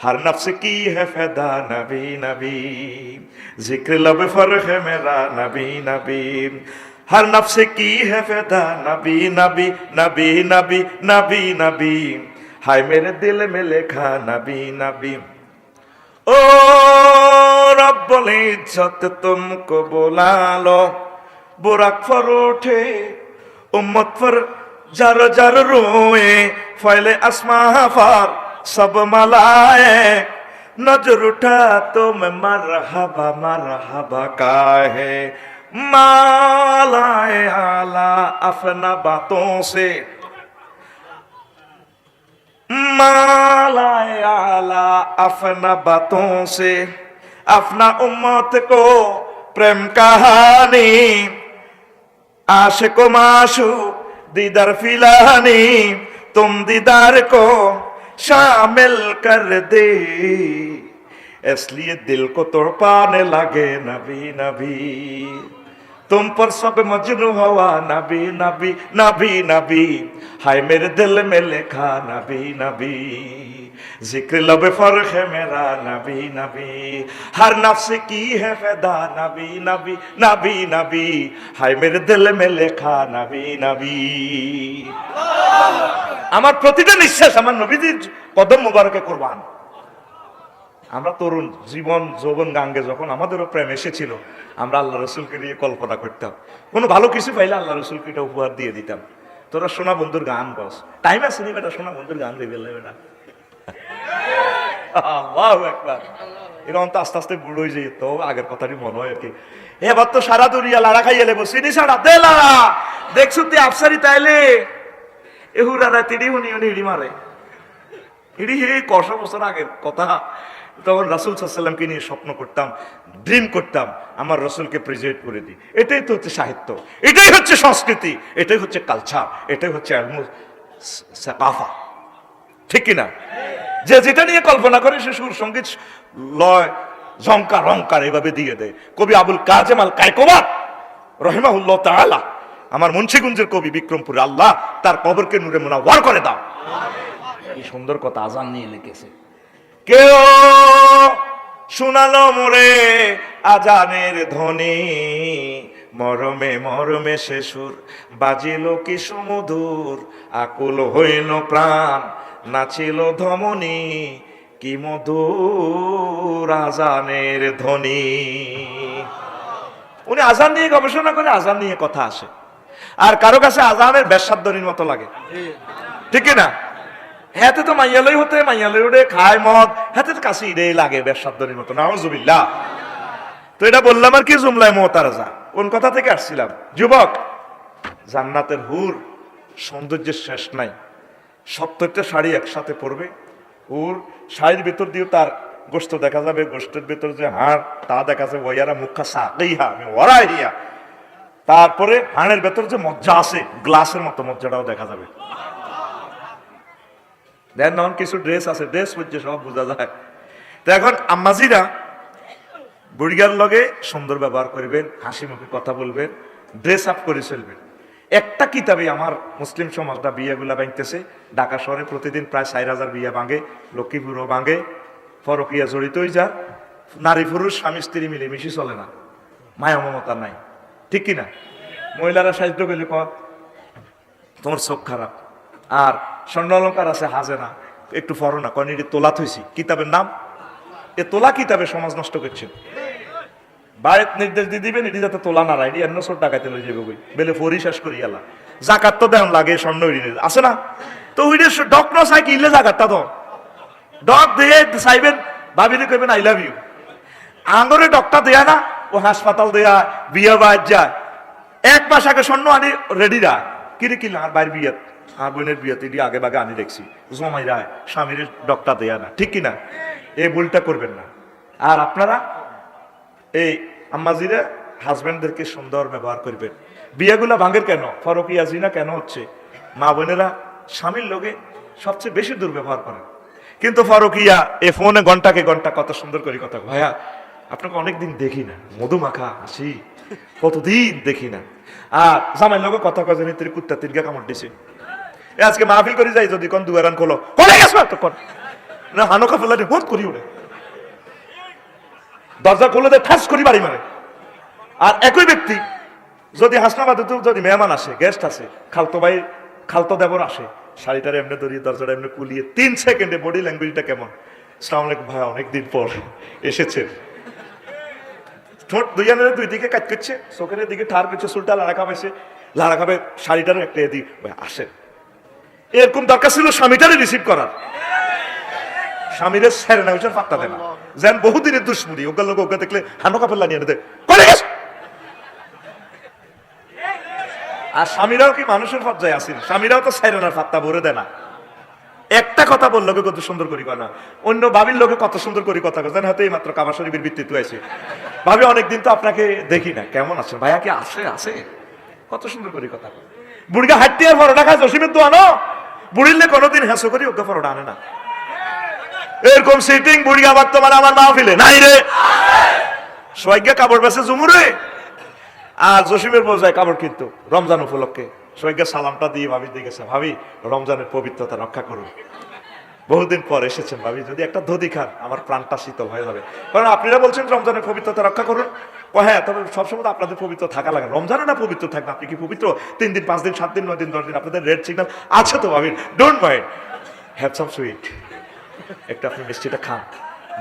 हर नफ्स की है फैदा नबी नबी जिक्र लब फर्क है मेरा नबी नबी हर नफ्स की है फैदा नबी नबी नबी नबी नबी नबी हाय मेरे दिल में लिखा नबी नबी ओ रब्बुल इज्जत तुमको बुला लो बुराक पर उठे उम्मत पर जर जर रोए फैले आसमां पर सब मलाए नजर उठा तो मैं मरहबा का है मालाए आला अपना बातों से मालाए आला अपना बातों से अपना उम्मत को प्रेम कहानी आशिको माशू दीदार फिलानी तुम दीदार को शामिल कर दे इसलिए दिल को तड़पाने लगे नबी नबी तुम पर सब मजनू हुआ नबी नबी नबी नबी हाय मेरे दिल में लिखा नबी नबी जिक्र लब फर्क है मेरा नबी नबी हर नफ्स की है फैदा नबी नबी नबी नबी हाय मेरे दिल में लिखा नबी नबी আমার প্রতিটা নিঃশ্বাস আমার নবীজির কদম মোবারকে কুরবান আমরা তরুণ জীবন যৌবন গাঙ্গে যখন আমাদেরও প্রেম এসেছিল আমরা আল্লাহ রসুলকে নিয়ে কল্পনা করতাম কোনো ভালো কিছু পাইলে আল্লাহ রসুলকে এটা উপহার দিয়ে দিতাম তোরা সোনা বন্ধুর গান বস টাইম আছে নি বেটা সোনা বন্ধুর গান দিয়ে বেলা বেটা আল্লাহু আকবার এরকম তো আস্তে আস্তে বুড়ো হয়ে যেত আগের কথাটি মনে হয় আর কি এবার তো সারা দুনিয়া লাড়া খাইয়ে লেবো চিনি সারা দে লাড়া দেখছো তুই আফসারি তাইলে এহুরারা তিড়ি উনি উনি ইড়ি মারে ইড়ি হে কত বছর আগের কথা তখন রাসূল সাল্লাল্লাহু আলাইহি ওয়াসাল্লামকে নিয়ে স্বপ্ন করতাম ড্রিম করতাম আমার রাসূলকে প্রেজেন্ট করে দিই এটাই তো হচ্ছে সাহিত্য এটাই হচ্ছে সংস্কৃতি এটাই হচ্ছে কালচার এটাই হচ্ছে ইলমু সাকাফা ঠিক কি না যে যেটা নিয়ে কল্পনা করে সে সুর সঙ্গীত লয় ঝংকার রংকার এভাবে দিয়ে দেয় কবি আবুল কাজেম আল কায়কোবাদ রাহিমাহুল্লাহ তাআলা আমার মুন্সিগঞ্জের কবি বিক্রমপুর আল্লাহ তার কবরকে নূরে মুনাওয়ার করে দাও কি সুন্দর কথা আজান নিয়ে লিখেছে কেউ শোনালো মোরে আজানের ধ্বনি মরমে মরমে সে সুর বাজিল কি সুমধুর আকুল হইল প্রাণ নাচিল ধমনী কি মধুর আজানের ধ্বনি উনি আজান নিয়ে গবেষণা করে আজান নিয়ে কথা আসে আর কারো কাছে আজানের বেশ্যাধ্বনির মতো লাগে ঠিক না হাতে তো মাইয়ালই হতে মাইয়ালই উঠে খায় মদ হাতে তো কাছে ইডেই লাগে বেশ্যাধ্বনির মতো নাউজুবিল্লাহ তো এটা বললাম আর কি জুমলায় মুতারাজা কোন কথা থেকে আসছিলাম যুবক জান্নাতের হুর সৌন্দর্যের শেষ নাই 70টা শাড়ি একসাথে পরবে হুর শাড়ির ভেতর দিয়ে তার গোস্ত দেখা যাবে গোস্তের ভেতর যে হাড় তা দেখা যাবে ওয়ারা মুখা সাকেই হা আমি ওরাই হিয়া তারপরে হাড়ের ভেতর যে মজ্জা আছে গ্লাসের মতো মজ্জাটাও দেখা যাবে দেন নন কিছু ড্রেস আছে ড্রেস হচ্ছে সব বোঝা যায় তো এখন আম্মাজিরা বুড়িগার লগে সুন্দর ব্যবহার করবেন হাসি মুখে কথা বলবেন ড্রেস আপ করে চলবেন একটা কিতাবে আমার মুসলিম সমাজটা বিয়েগুলা ভাঙতেছে ঢাকা শহরে প্রতিদিন প্রায় 4000 বিয়ে ভাঙে লক্ষ্মীপুরও ভাঙে পরকীয়া জড়িতই যা নারী পুরুষ স্বামী স্ত্রী মিলেমিশি চলে না মায়া মমতা নাই ঠিক কিনা মহিলারা সাহিত্য গেলে তোমার চোখ খারাপ আর স্বর্ণ অলঙ্কার আছে হাজে না একটু ফরো না কন এটি তোলা থইছি কিতাবের নাম এ তোলা কিতাবে সমাজ নষ্ট করছেন বাড়ির নির্দেশ দিয়ে দিবেন এটি যাতে তোলা না রায় এর নসর টাকাতে লই যাবে বই বেলে ফরি শেষ করি এলা জাকাত তো দেন লাগে স্বর্ণ আছে না তো ওই ডক ন চাই কিনলে জাকাতটা তো ডক দিয়ে চাইবেন ভাবিলে কইবেন আই লাভ ইউ আঙরে ডকটা দেয়া না ও হাসপাতাল দেয়া বিয়ে বাদ যায় 1 মাস আগে স্বর্ণ আনি রেডি রায় কিরে কিনলে আর বাইর বিয়ে আর বোনের বিয়েতে এটি আগে বাগে আনি দেখছি জমাই রায় স্বামীর ডকটা দেয়া না ঠিক কিনা এই ভুলটা করবেন না আর আপনারা এই আম্মাজিরা হাজবেন্ডদেরকে সুন্দর ব্যবহার করবেন বিয়েগুলা ভাঙের কেন ফরকিয়া জিনা কেন হচ্ছে মা বোনেরা স্বামীর লোকে সবচেয়ে বেশি দুর্ব্যবহার করেন কিন্তু ফরকিয়া এ ফোনে ঘন্টাকে ঘন্টা কত সুন্দর করে কথা ভাইয়া আপনাকে অনেকদিন দেখি না মধুমাখা হাসি কতদিন দেখি না। আর জামাই লোক কথা কয় জানি তুই কুত্তা তিনকে কামড় দিছে। আজকে মাহফিল করে যাই যদি কোন দুয়ারান খোলো কোলে গেছো এতক্ষণ না হানো কাফেলা দিয়ে বোধ করি ওরে দরজা খুলে দেয় ঠাস করি বাড়ি মারে। আর একই ব্যক্তি যদি হাসনাবাদে যদি মেহমান আসে গেস্ট আসে খালতো ভাই খালতো দেবর আসে শাড়িটার এমনি ধরিয়ে দরজাটা এমনি কুলিয়ে 3 সেকেন্ডে বডি ল্যাঙ্গুয়েজটা কেমন আসসালামু আলাইকুম ভাই অনেকদিন পর এসেছেন ঠোঁট দুই দিকে কাজ করছে চোখের দিকে ঠার করছে চুলটা লাড়া খাবাইছে লাড়া খাবে শাড়িটার একটা এদিক ভাই আসেন। এরকম দরকার ছিল স্বামীটারে রিসিভ করার স্বামীরে ছেড়ে না ওইটার পাত্তা দেয় না যেন বহুদিনের দুশ্মনী ওকে লোক ওকে দেখলে হানো কাপড় লাগিয়ে দেয় করে গেছে। আর স্বামীরাও কি মানুষের পর্যায়ে আসেন স্বামীরাও তো ছেড়ে না পাত্তা ভরে দেয় না। একটা কথা বললো কত সুন্দর করি না অন্য ভাবির লোকে কত সুন্দর করি কথা বলছেন হয়তো এই মাত্র কাবা শরীফের ভিত্তিতে আছে ভাবি অনেকদিন তো আপনাকে দেখি না কেমন আছেন ভাইয়া কি আসে আসে কত সুন্দর করি কথা বুড়িকে হাঁটতে আর পরোটা খায় জসিমের তো আনো বুড়িলে কোনোদিন হেসো করি ওকে পরোটা আনে না। এরকম সিটিং বুড়ি আবার তোমার আমার মাহফিলে নাই রে সোয়াইগা কাপড় বেছে জুমুরে আর জসিমের বোঝায় কাপড় কিন্তু রমজান উপলক্ষে সোয়াইগা সালামটা দিয়ে ভাবি দিয়েছে ভাবি রমজানের পবিত্রতা রক্ষা করুন বহুদিন পর এসেছেন ভাবি যদি একটা দধি খান আমার প্রাণটা শীতল হয়ে যাবে কারণ আপনারা বলছেন রমজানের পবিত্রতা রক্ষা করুন ও হ্যাঁ তবে সবসময় তো আপনাদের পবিত্র থাকা লাগে রমজানে না পবিত্র থাকবে আপনি কি পবিত্র 3 দিন 5 দিন 7 দিন 9 দিন 10 দিন আপনাদের রেড সিগন্যাল আছে তো ভাবি don't mind have some sweet একটা আপনি মিষ্টিটা খান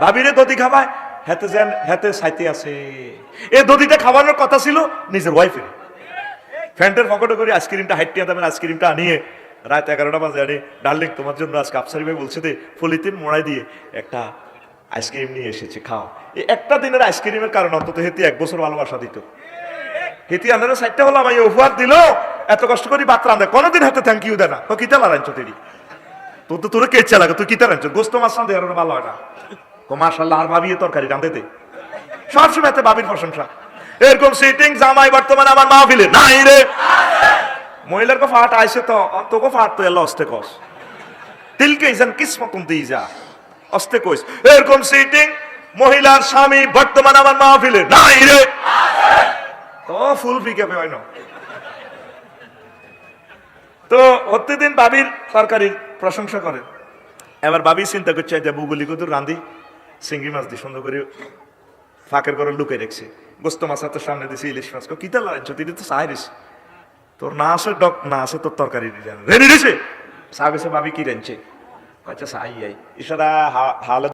ভাবিরে দধি খাবায় হাতে যেন হাতে সাইতে আছে এই দধিটা খাওয়ানোর কথা ছিল নিজের ওয়াইফের ফ্যান্টের পকেটে করে আইসক্রিমটা হাইটিয়া দামের আইসক্রিমটা আনিয়ে রাত 11টা বাজে আনি ডার্লিং তোমার জন্য আজকে আফসারি ভাই বলছে যে ফলিতিন মোড়াই দিয়ে একটা আইসক্রিম নিয়ে এসেছে খাও এই একটা দিনের আইসক্রিমের কারণে অন্তত হেতি 1 বছর ভালোবাসা দিত হেতি আনারা সাইডটা হলো আমায় উপহার দিল এত কষ্ট করি বাত রান্ধে কোনোদিন হাতে থ্যাংক ইউ দেয় না তো কিতা লাগাইছো তেরি তোর তো তোর কেচা লাগে তুই কিতা রাঁধছো গোস্ত মাছ রাঁধে আর ভালো হয় না ও মাশাআল্লাহ আর ভাবি তরকারি রাঁধে দে সবসময় এতে ভাবির প্রশংসা এরকম সিটিং জামাই বর্তমানে আমার মাহফিলে নাই রে মহিলার কো ফাট আইছে তো তোকে ফাট তো এলো অস্তে কস তিলকে ইজান কিসমতন দিয়ে যা অস্তে কইস এরকম সিটিং মহিলার স্বামী বর্তমানে আমার মাহফিলে নাই রে তো ফুল পিকআপে হয় না তো প্রতিদিন ভাবির তরকারির প্রশংসা করেন এবার ভাবি চিন্তা করছে যে বুগুলি কত রাঁধি চিংড়ি মাছ দিয়ে সুন্দর করে ফাঁকের করে লুকে রেখেছে গোস্ত মাছ তো সামনে দিছে ইলিশ মাছ কিতা লাগাইছো তিনি তো চাইরিস তোর না আছে ডক না আছে তোর তরকারি রেডি দিছে সাবেছে ভাবি কি রাঁধছে আচ্ছা সাই ইশারা হাল